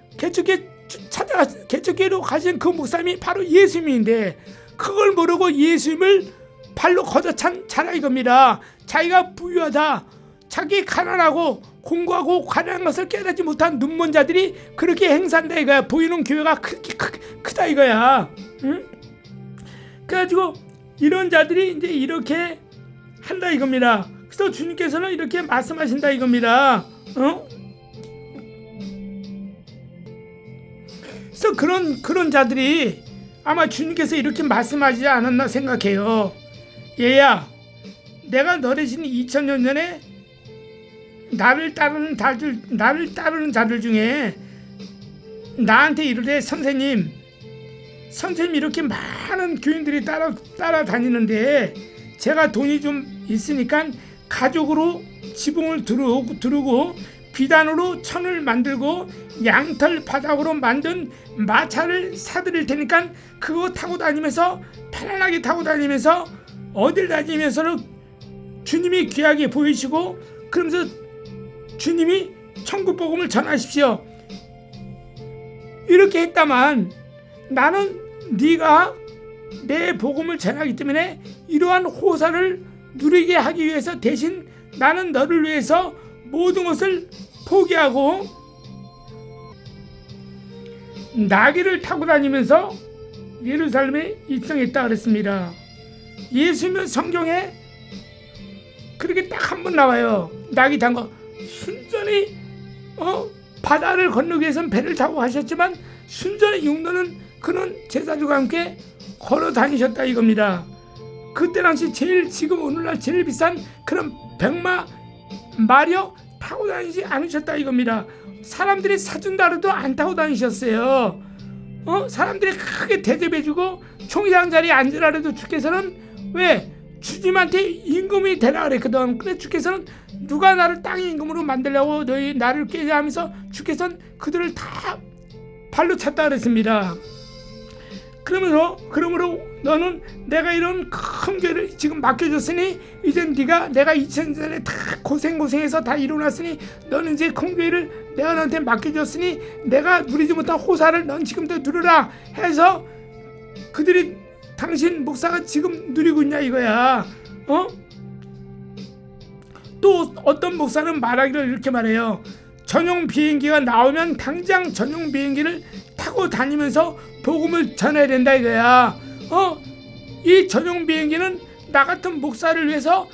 개축교로 가신 그 목사님이 바로 예수님인데, 그걸 모르고 예수님을 발로 걷어찬 자라 이겁니다. 자기가 부유하다, 자기 가난하고 공부하고 가난한 것을 깨닫지 못한 눈먼 자들이 그렇게 행사한다 이거야. 보이는 교회가 크다 이거야. 응? 그래가지고 이런 자들이 이제 이렇게 한다 이겁니다. 그래서 주님께서는 이렇게 말씀하신다 이겁니다. 그래서 그런 자들이 아마 주님께서 이렇게 말씀하지 않았나 생각해요. 얘야, 내가 너 대신 2000년 전에 나를 따르는 자들 중에 나한테 이르되 선생님 이렇게 많은 교인들이 따라다니는데 제가 돈이 좀 있으니까 가족으로 지붕을 두르고 비단으로 천을 만들고 양털 바닥으로 만든 마차를 사드릴 테니까 그거 타고 다니면서 편안하게 타고 다니면서 어딜 다니면서는 주님이 귀하게 보이시고, 그러면서 주님이 천국 복음을 전하십시오. 이렇게 했다만 나는 네가 내 복음을 전하기 때문에 이러한 호사를 누리게 하기 위해서 대신 나는 너를 위해서 모든 것을 포기하고 나귀를 타고 다니면서 예루살렘에 입성했다 그랬습니다. 예수님은 성경에 그렇게 딱 한 번 나와요. 나귀 탄 거. 순전히 바다를 건너기 위해서는 배를 타고 가셨지만 순전히 육로는 그는 제자들과 함께 걸어 다니셨다 이겁니다. 그때 당시 지금 오늘날 제일 비싼 그런 백마 마력 타고 다니지 않으셨다 이겁니다. 사람들이 사준다 해도 안 타고 다니셨어요. 사람들이 크게 대접해주고 총회장 자리에 앉으라 해도 주께서는 왜? 주님한테 임금이 되라 그랬거든. 근데 주께서는 누가 나를 땅의 임금으로 만들려고 너희 나를 깨자 하면서 주께서는 그들을 다 발로 찼다 그랬습니다. 그러므로 너는 내가 이런 큰 교회를 지금 맡겨줬으니 이제 내가 2000년에 다 고생해서 다 이루어놨으니 너는 이제 큰 교회를 내가 너한테 맡겨줬으니 내가 누리지 못한 호사를 넌 지금도 누려라 해서 그들이 당신 목사가 지금 누리고 있냐 이거야. 또 어떤 목사는 말하기를 이렇게 말해요. 전용 비행기가 나오면 당장 전용 비행기를 타고 다니면서 복음을 전해야 된다 이거야. 이 전용 비행기는 나 같은 목사를 위해서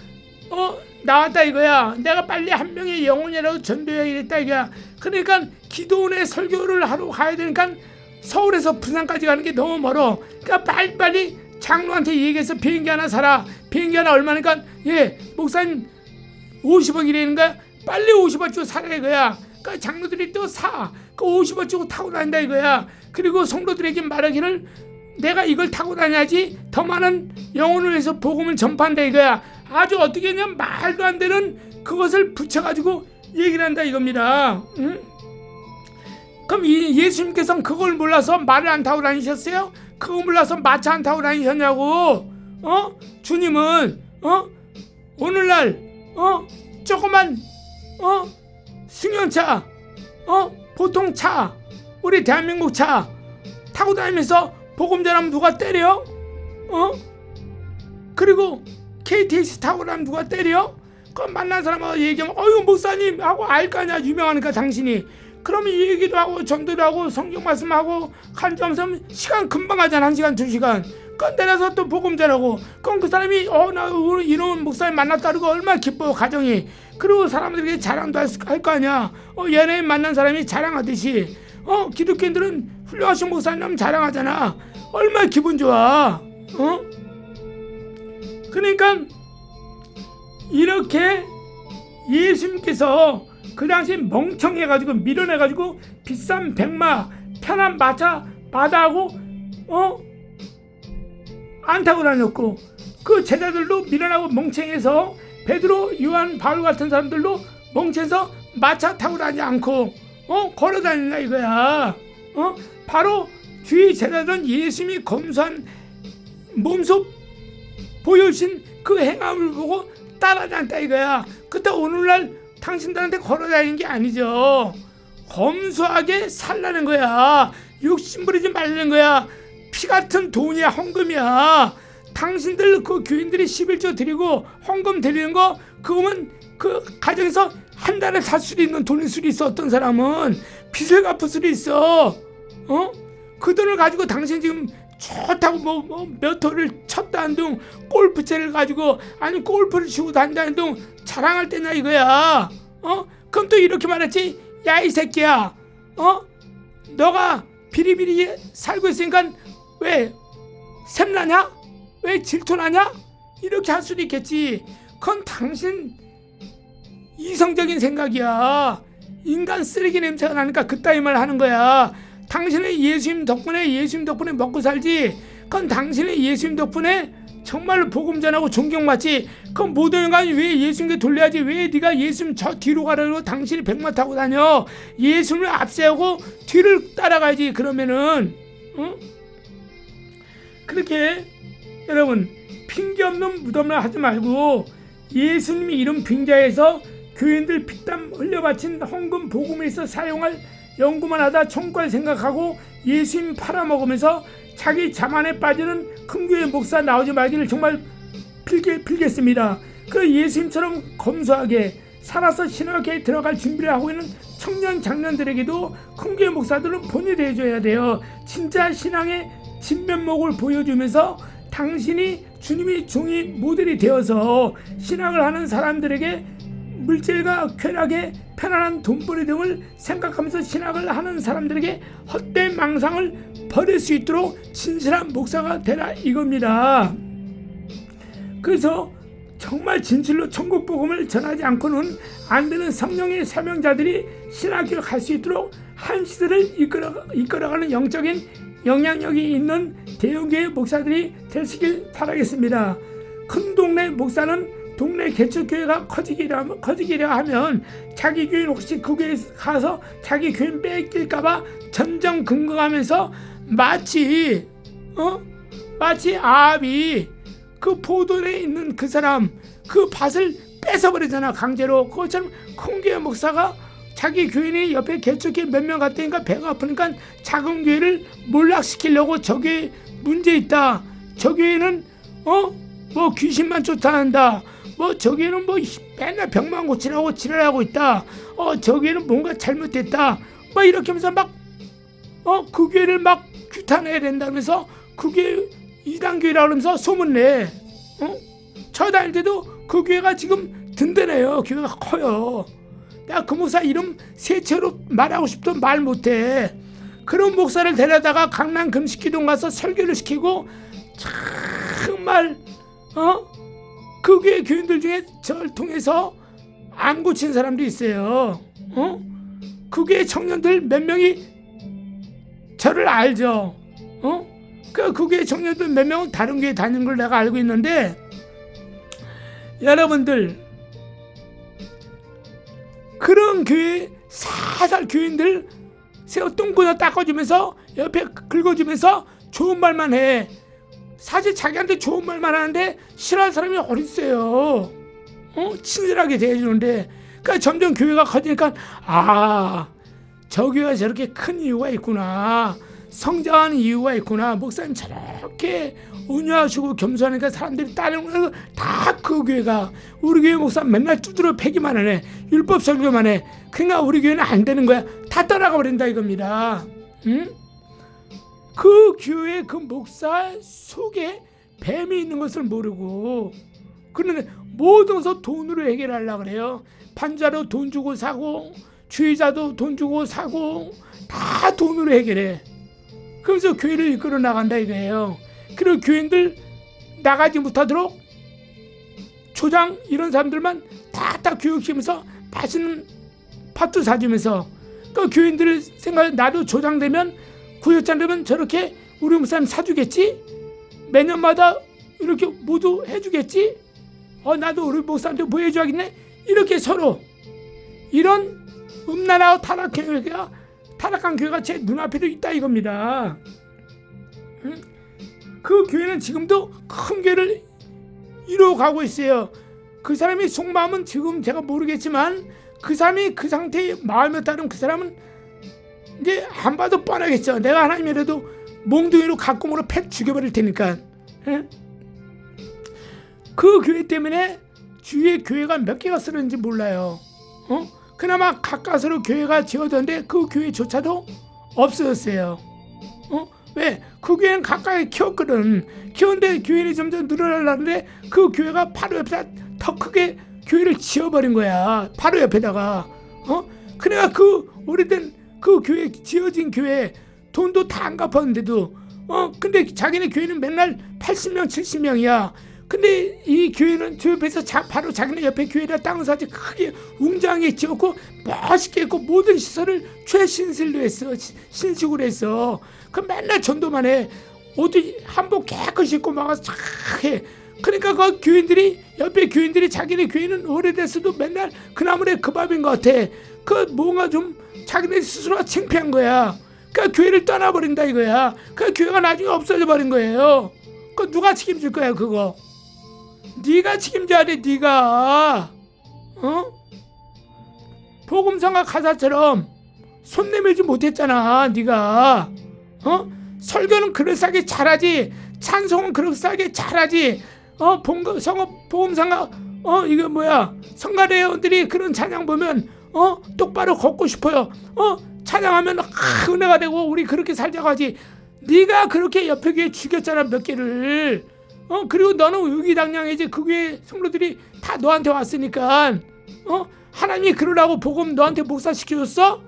나왔다 이거야. 내가 빨리 한 명의 영혼이라도 전도해야겠다 이거야. 그러니까 기도원에 설교를 하러 가야 되니까 서울에서 부산까지 가는 게 너무 멀어. 그러니까 빨리빨리 장로한테 얘기해서 비행기 하나 사라. 비행기 하나 얼마니까 목사님 50억이라는 거야. 빨리 50억 주고 사라 이거야. 그러니까 장로들이 또 사. 그 50억 주고 타고 다닌다 이거야. 그리고 성도들에게 말하기를 내가 이걸 타고 다녀야지 더 많은 영혼을 위해서 복음을 전파한다 이거야. 아주 어떻게 했냐면 말도 안 되는 그것을 붙여가지고 얘기를 한다 이겁니다. 응? 그럼 예수님께서는 그걸 몰라서 말을 안 타고 다니셨어요? 그거 몰라서 마차 안 타고 다니셨냐고? 주님은 오늘날 조그만 승용차 보통 차 우리 대한민국 차 타고 다니면서 복음 전하면 누가 때려? 그리고 KTX 타고 나면 누가 때려? 그럼 만난 사람하고 얘기하면 어휴 목사님 하고 알 거 아니야. 유명하니까 당신이. 그러면 얘기도 하고 전도도 하고 성경 말씀하고 간점섬 시간 금방 하잖아. 1시간 2시간. 그건 내려서 또 복음 전하고 그럼 그 사람이 나 이런 목사님 만났다 그러고 얼마나 기뻐요 가정이. 그리고 사람들에게 자랑도 할 거 아니야. 연예인 만난 사람이 자랑하듯이 기독교인들은 훌륭하신 목사님 자랑하잖아. 얼마나 기분 좋아. 그러니까 이렇게 예수님께서 그 당시 멍청해가지고 밀어내가지고 비싼 백마 편한 마차 마다하고 안 타고 다녔고 그 제자들도 밀어나고 멍청해서 베드로, 요한, 바울 같은 사람들도 멍청해서 마차 타고 다니지 않고 걸어 다닌다 이거야. 바로 주의 제자들은 예수님이 검소한 몸소 보여주신 그 행함을 보고 따라다녔다 이거야. 그때 오늘날 당신들한테 걸어 다니는 게 아니죠. 검소하게 살라는 거야. 욕심 부리지 말라는 거야. 피 같은 돈이야. 헌금이야. 당신들 그 교인들이 11조 드리고 헌금 드리는 거 그거면 그 가정에서 한 달에 살 수도 있는 돈일 수도 있어. 어떤 사람은 빚을 갚을 수도 있어. 그 돈을 가지고 당신 지금 좋다고 몇 호를 쳤다는 둥 골프채를 가지고 아니 골프를 치고 다닌다는 둥 자랑할 때냐 이거야. 그럼 또 이렇게 말했지. 야 이 새끼야. 너가 비리비리 살고 있으니까 왜 샘나냐? 왜 질투나냐? 이렇게 할 수도 있겠지. 그건 당신 이성적인 생각이야. 인간 쓰레기 냄새가 나니까 그따위 말 하는 거야. 당신은 예수님 덕분에 먹고 살지. 그건 당신의 예수님 덕분에 정말로 복음 전하고 존경받지. 그럼 모든 인간이 왜 예수님께 돌려야지. 왜 네가 예수님 저 뒤로 가라고 당신이 백마 타고 다녀. 예수님을 앞세우고 뒤를 따라가야지. 그러면은 그렇게 여러분 핑계없는 무덤을 하지 말고 예수님이 이런 빙자에서 교인들 피땀 흘려바친 헌금 복음에서 사용할 연구만 하다 천국을 생각하고 예수님 팔아먹으면서 자기 자만에 빠지는 큰 교회 목사 나오지 말기를 정말 빌겠습니다. 그 예수님처럼 검소하게 살아서 신학에 들어갈 준비를 하고 있는 청년 장년들에게도 큰 교회 목사들은 본이 되어줘야 돼요. 진짜 신앙의 진면목을 보여주면서 당신이 주님의 종이 모델이 되어서 신앙을 하는 사람들에게 물질과 쾌락에 편안한 돈벌이 등을 생각하면서 신학을 하는 사람들에게 헛된 망상을 버릴 수 있도록 진실한 목사가 되라 이겁니다. 그래서 정말 진실로 천국 복음을 전하지 않고는 안 되는 성령의 사명자들이 신학교를 갈 수 있도록 한 시대를 이끌어가는 영적인 영향력이 있는 대형교회 목사들이 되시길 바라겠습니다. 큰 동네 목사는 동네 개척교회가 커지기려 하면 자기 교인 혹시 그 교회에 가서 자기 교인 뺏길까봐 전전긍긍하면서 마치 마치 아합이 그 포도에 있는 그 사람 그 밭을 뺏어버리잖아, 강제로. 그것처럼 큰 교회 목사가 자기 교인이 옆에 개척교회 몇 명 갔다니까 배가 아프니까 작은 교회를 몰락시키려고 저 교회 문제 있다, 저 교회는 뭐 귀신만 쫓아낸다, 뭐 저 교회는 뭐 맨날 병만 고치라고 지랄하고 있다, 저 교회는 뭔가 잘못됐다, 뭐 이렇게 하면서 막 그 교회를 막 규탄해야 된다면서 그 교회 이단 교회라고 하면서 소문내. 저 다닐 때도 그 교회가 지금 든든해요. 교회가 커요. 내가 그 목사 이름 세체로 말하고 싶도 말 못해. 그런 목사를 데려다가 강남 금식기동 가서 설교를 시키고 정말 그 교회 교인들 중에 저를 통해서 안 고친 사람도 있어요. 그 교회 청년들 몇 명이 저를 알죠. 그 교회 청년들 몇 명은 다른 교회 다니는 걸 내가 알고 있는데, 여러분들 그런 교회 살살 교인들 똥구나 닦아주면서 옆에 긁어주면서 좋은 말만 해. 사실 자기한테 좋은 말만 하는데 싫어하는 사람이 어딨어요. 친절하게 대해주는데. 그러니까 점점 교회가 커지니까 저 교회가 저렇게 큰 이유가 있구나, 성장하는 이유가 있구나, 목사님 저렇게 온유하시고 겸손하니까 사람들이 따르는 거 다 그 교회가. 우리 교회 목사 맨날 두드려 패기만 하네, 율법 설교만 해. 그러니까 우리 교회는 안 되는 거야. 다 떠나가 버린다 이겁니다. 그 교회 그 목사 속에 뱀이 있는 것을 모르고, 그런데 모든 것을 돈으로 해결하려고 그래요. 판자로 돈 주고 사고, 주의자도 돈 주고 사고, 다 돈으로 해결해. 그래서 교회를 이끌어 나간다 이거예요. 그리고 교인들 나가지 못하도록 조장 이런 사람들만 다 교육시키면서 맛있는 밥도 사주면서, 그 교인들 생각에 나도 조장되면, 구역장 되면 저렇게 우리 목사님 사주겠지, 매년마다 이렇게 모두 해주겠지, 나도 우리 목사님한테 뭐 해줘야겠네, 이렇게 서로 이런 음란하고 타락한 교회가 제 눈앞에도 있다 이겁니다. 그 교회는 지금도 큰 교회를 이루어가고 있어요. 그 사람이 속마음은 지금 제가 모르겠지만, 그 사람이 그 상태의 마음에 따른 그 사람은 이제 안 봐도 뻔하겠죠. 내가 하나님이라도 몽둥이로 각공으로 팩 죽여버릴 테니까. 그 교회 때문에 주위에 교회가 몇 개가 쓰는지 몰라요. 그나마 가까스로 교회가 지어졌는데 그 교회조차도 없어졌어요. 왜? 그 교회는 가까이 키웠거든. 키웠는데 교인이 점점 늘어나려는데 그 교회가 바로 옆에다 더 크게 교회를 지어버린 거야. 바로 옆에다가. 그래가 그 오래된 그 교회, 지어진 교회 돈도 다 안 갚았는데도 근데 자기네 교회는 맨날 80명 70명이야 근데 이 교회는 저 옆에서 바로 자기네 옆에 교회에다 땅을 사지 크게 웅장하게 지었고 멋있게 했고 모든 시설을 최신실로 했어. 신식으로 했어. 그 맨날 전도만 해. 어디 한복 깨끗이 입고 막 쫙 해. 그러니까 그 교인들이, 옆에 교인들이 자기네 교회는 오래됐어도 맨날 그 나물에 그 밥인 것 같아. 그 뭔가 좀 자기네 스스로가 창피한 거야. 그러니까 교회를 떠나버린다 이거야. 그 교회가 나중에 없어져 버린 거예요. 그 누가 책임질 거야 그거? 네가 책임져야 돼. 네가 복음성가 가사처럼 손 내밀지 못했잖아. 네가 설교는 그럴싸하게 잘하지, 찬송은 그럴싸하게 잘하지, 복음성가 이거 뭐야, 성가대원들이 그런 찬양 보면 똑바로 걷고 싶어요. 찬양하면 은혜가 되고 우리 그렇게 살자고 하지. 네가 그렇게 옆에 교회 죽였잖아 몇 개를. 그리고 너는 의기당냥해지. 그 교회 성도들이 다 너한테 왔으니까 하나님이 그러라고 복음 너한테 목사시켜줬어?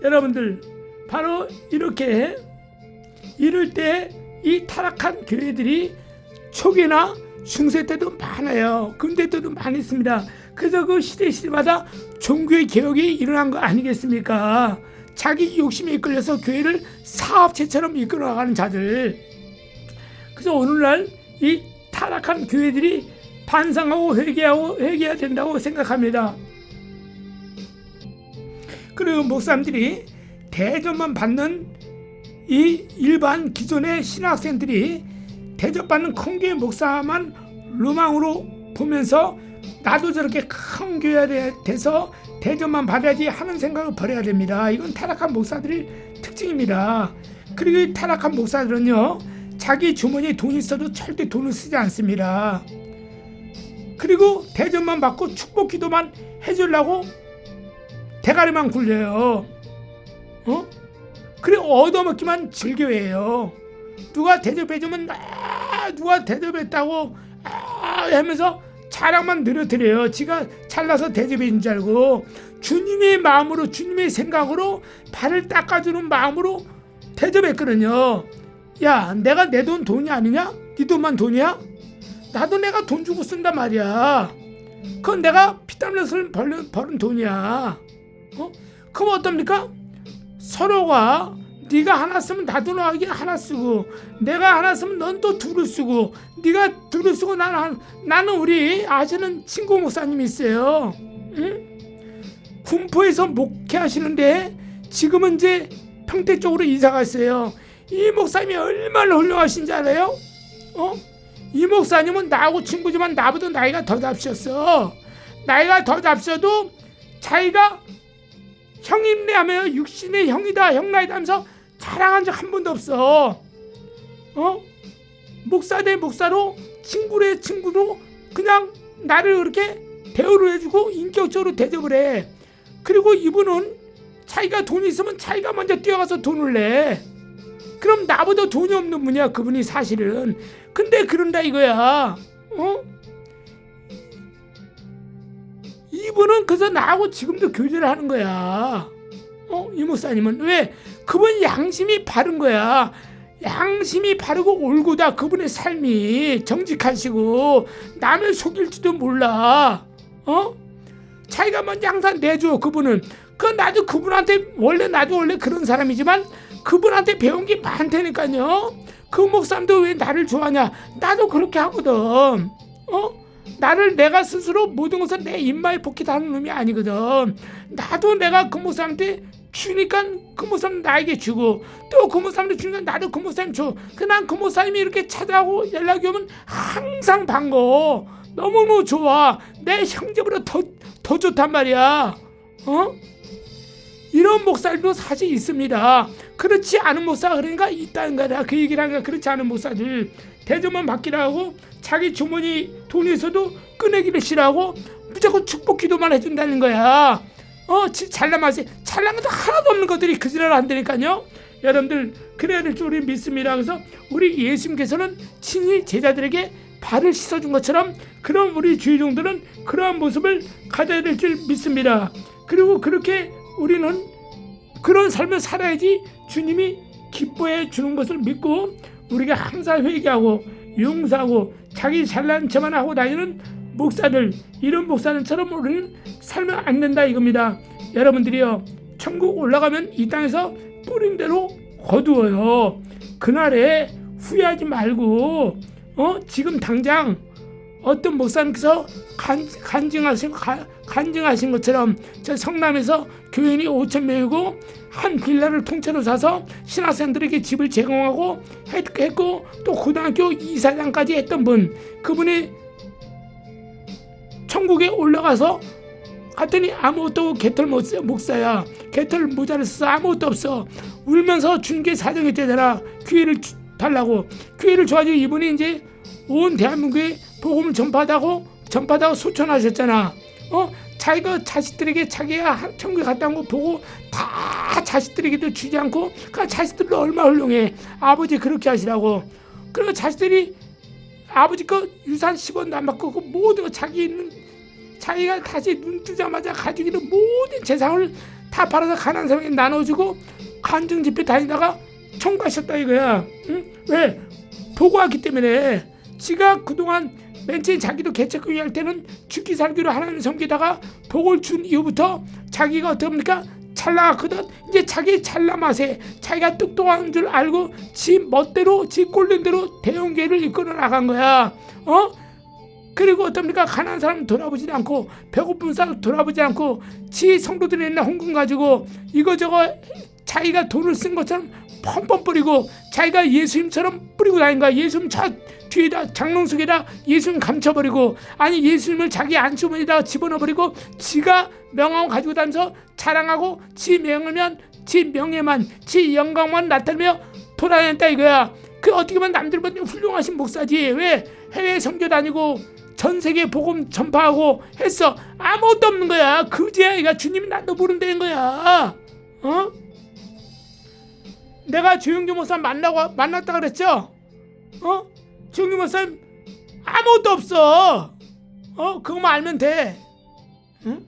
여러분들 바로 이렇게 이럴 때 이 타락한 교회들이 초기나 중세 때도 많아요. 근대 때도 많이 있습니다. 그래서 그 시대마다 종교의 개혁이 일어난 거 아니겠습니까? 자기 욕심에 이끌려서 교회를 사업체처럼 이끌어 나가는 자들. 그래서 오늘날 이 타락한 교회들이 반성하고 회개해야 된다고 생각합니다. 그리고 목사님들이 대접만 받는 이 일반 기존의 신학생들이 대접받는 큰 교회 목사만 로망으로 보면서 나도 저렇게 큰 교회에 돼서 대접만 받아야지 하는 생각을 버려야 됩니다. 이건 타락한 목사들의 특징입니다. 그리고 이 타락한 목사들은요, 자기 주머니에 돈이 있어도 절대 돈을 쓰지 않습니다. 그리고 대접만 받고 축복 기도만 해주려고 대가리만 굴려요. 그리고 얻어먹기만 즐겨해요. 누가 대접해주면 누가 대접했다고 하면서 자랑만 늘어뜨려요. 지가 잘나서 대접해준 줄 알고. 주님의 마음으로, 주님의 생각으로 발을 닦아주는 마음으로 대접했거든요. 야, 내가 내 돈 돈이 아니냐? 네 돈만 돈이야? 나도 내가 돈 주고 쓴단 말이야. 그건 내가 피땀 흘려서 버는 돈이야. 그럼 어떻습니까? 서로가 네가 하나 쓰면 나도 너에게 하나 쓰고, 내가 하나 쓰면 넌 또 둘을 쓰고, 네가 둘을 쓰고 나는 우리 아시는 친구 목사님이 있어요. 응? 군포에서 목회하시는데 지금은 이제 평택 쪽으로 이사 갔어요. 이 목사님이 얼마나 훌륭하신지 알아요? 이 목사님은 나하고 친구지만 나보다 나이가 더 잡셨어. 나이가 더 잡셔도 자기가 형님네 하면 육신의 형이다, 형나이다 하면서 자랑한 적 한 번도 없어. 목사 대 목사로, 친구의 친구로 그냥 나를 그렇게 대우를 해주고 인격적으로 대접을 해. 그리고 이분은 자기가 돈이 있으면 자기가 먼저 뛰어가서 돈을 내. 그럼 나보다 돈이 없는 분이야, 그분이 사실은. 근데 그런다 이거야. 이분은 그래서 나하고 지금도 교제를 하는 거야. 이 목사님은. 왜? 그분 양심이 바른 거야. 양심이 바르고 올고다. 그분의 삶이 정직하시고 남을 속일지도 몰라. 자기가 먼저 항상 내줘. 그분은. 나도 그분한테 나도 원래 그런 사람이지만 그분한테 배운 게 많다니까요. 그 목사님도 왜 나를 좋아하냐? 나도 그렇게 하거든. 나를 내가 스스로 모든 것을 내 입마에 복귀다 하는 놈이 아니거든. 나도 내가 그 목사님한테 주니까 그 목사님 나에게 주고, 또 그 목사님도 주니까 나도 그 목사님 줘. 난 그 목사님이 이렇게 찾아오고 연락이 오면 항상 반가워. 너무너무 좋아. 내 형제보다 더 좋단 말이야. 이런 목사들도 사실 있습니다. 그렇지 않은 목사가 그러니까 있다는 거다. 그 얘기를 하니까 그렇지 않은 목사들 대접만 받기를 하고 자기 주머니 돈이 있어도 꺼내기를 싫어하고 무조건 축복 기도만 해준다는 거야. 잘난 맛이 잘난 것도 하나도 없는 것들이 그 지랄 한다니까요. 여러분들 그래야 될 줄 우리 믿습니다. 그래서 우리 예수님께서는 친히 제자들에게 발을 씻어준 것처럼 그런 우리 주의종들은 그러한 모습을 가져야 될 줄 믿습니다. 그리고 그렇게 우리는 그런 삶을 살아야지 주님이 기뻐해 주는 것을 믿고, 우리가 항상 회개하고 용서하고 자기 잘난 척만 하고 다니는 목사들, 이런 목사들처럼 우리는 살면 안 된다 이겁니다. 여러분들이요, 천국 올라가면 이 땅에서 뿌린 대로 거두어요. 그날에 후회하지 말고 지금 당장 어떤 목사님께서 간증하신 것처럼 저 성남에서 교인이 5,000명이고 한 빌라를 통째로 사서 신학생들에게 집을 제공하고 했고, 또 고등학교 이사장까지 했던 분, 그분이 천국에 올라가서 갔더니 아무것도 개털 목사야. 개털 모자를 써서 아무것도 없어. 울면서 준 게 사정이 되더라. 기회를 달라고. 기회를 줘가지고 이분이 이제 온 대한민국에 복음을 전파하다고 소천하셨잖아. 자기가 자식들에게 자기가 천국에 갔다 온 거 보고 다 자식들에게도 주지 않고, 그 자식들도 얼마나 훌륭해. 아버지 그렇게 하시라고. 그리고 자식들이 아버지 거 유산 10원도 안 받고 그 모든 거 자기가 다시 눈 뜨자마자 가지고 있는 모든 재산을 다 팔아서 가난한 사람에게 나눠주고 간증 집회 다니다가 천국 가셨다 이거야. 응? 왜? 보고 왔기 때문에. 지가 그동안 맨 처음에 자기도 개척교회 할 때는 죽기 살기로 하나님 섬기다가 복을 준 이후부터 자기가 어떻게 합니까? 잘 나갔거든. 이제 자기 잘난 맛에 자기가 똑똑한 줄 알고 지 멋대로 지 꼴린 대로 대형교회를 이끌어 나간 거야. 그리고 어떻습니까? 가난한 사람 돌아보지 않고 배고픈 사람 돌아보지 않고 지 성도들이 있는 헌금 가지고 이거저거 자기가 돈을 쓴 것처럼 펑펑 뿌리고 자기가 예수님처럼 뿌리고 다닌 거야. 예수님 뒤에다 장롱 속에다 예수님 감춰버리고, 아니 예수님을 자기 안주머니에다 집어넣어버리고 지가 명함 가지고 다니면서 자랑하고 지 명예만, 지 명예만, 지 영광만 나타내며 돌아다녔다 이거야. 그 어떻게 보면 남들보다 훌륭하신 목사지. 왜 해외 선교 다니고 전 세계 복음 전파하고 했어. 아무것도 없는 거야. 그제야 이가 주님이 난도 모른다는 거야. 내가 조영규 목사 만났다 그랬죠? 조영규 목사님 아무것도 없어. 그거만 알면 돼. 응?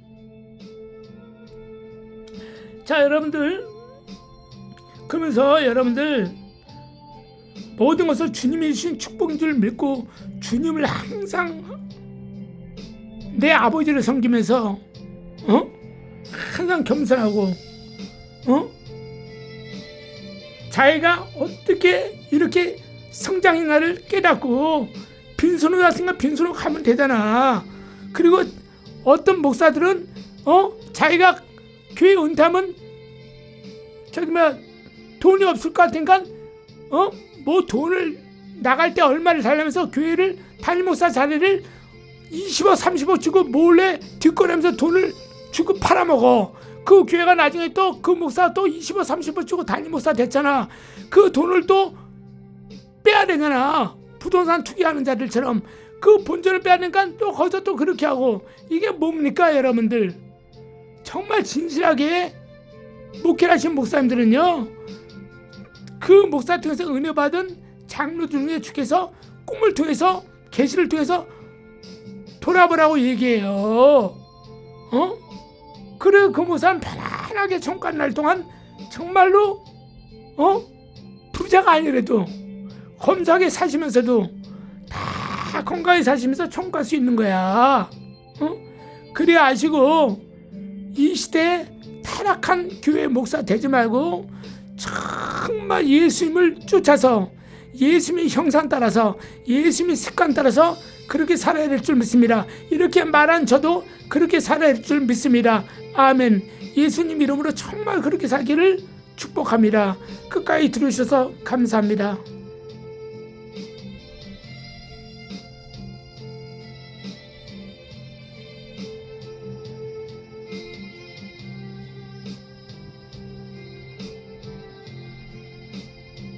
자, 여러분들, 그러면서 여러분들 모든 것을 주님이 주신 축복인 줄 믿고 주님을 항상 내 아버지를 섬기면서 항상 겸손하고 자기가 어떻게 이렇게 성장의 날을 깨닫고 빈손으로 왔으니까 빈손으로 가면 되잖아. 그리고 어떤 목사들은 자기가 교회 은퇴하면 돈이 없을 것 같으니까 뭐 돈을 나갈 때 얼마를 달라면서 교회를 담임 목사 자리를 20억 30억 주고 몰래 뒷거리면서 돈을 주고 팔아먹어. 그 교회가 나중에 또 그 목사가 또 20억 30억 주고 담임 목사 됐잖아. 그 돈을 또 빼야 되잖아. 부동산 투기하는 자들처럼 그 본전을 빼야 되니까 또 거기서 또 그렇게 하고. 이게 뭡니까 여러분들? 정말 진실하게 목회를 하신 목사님들은요, 그 목사 통해서 은혜 받은 장로 중에 주께서 꿈을 통해서 계시를 통해서 돌아보라고 얘기해요. 그래, 그 목사는 편안하게 청관 날 동안 정말로 부자가 아니래도 검소하게 사시면서도 다 건강하게 사시면서 청구할 수 있는 거야. 그래 아시고 이 시대에 타락한 교회 목사 되지 말고 정말 예수님을 쫓아서 예수님의 형상 따라서 예수님의 습관 따라서 그렇게 살아야 될 줄 믿습니다. 이렇게 말한 저도 그렇게 살아야 될 줄 믿습니다. 아멘. 예수님 이름으로 정말 그렇게 살기를 축복합니다. 끝까지 들으셔서 감사합니다.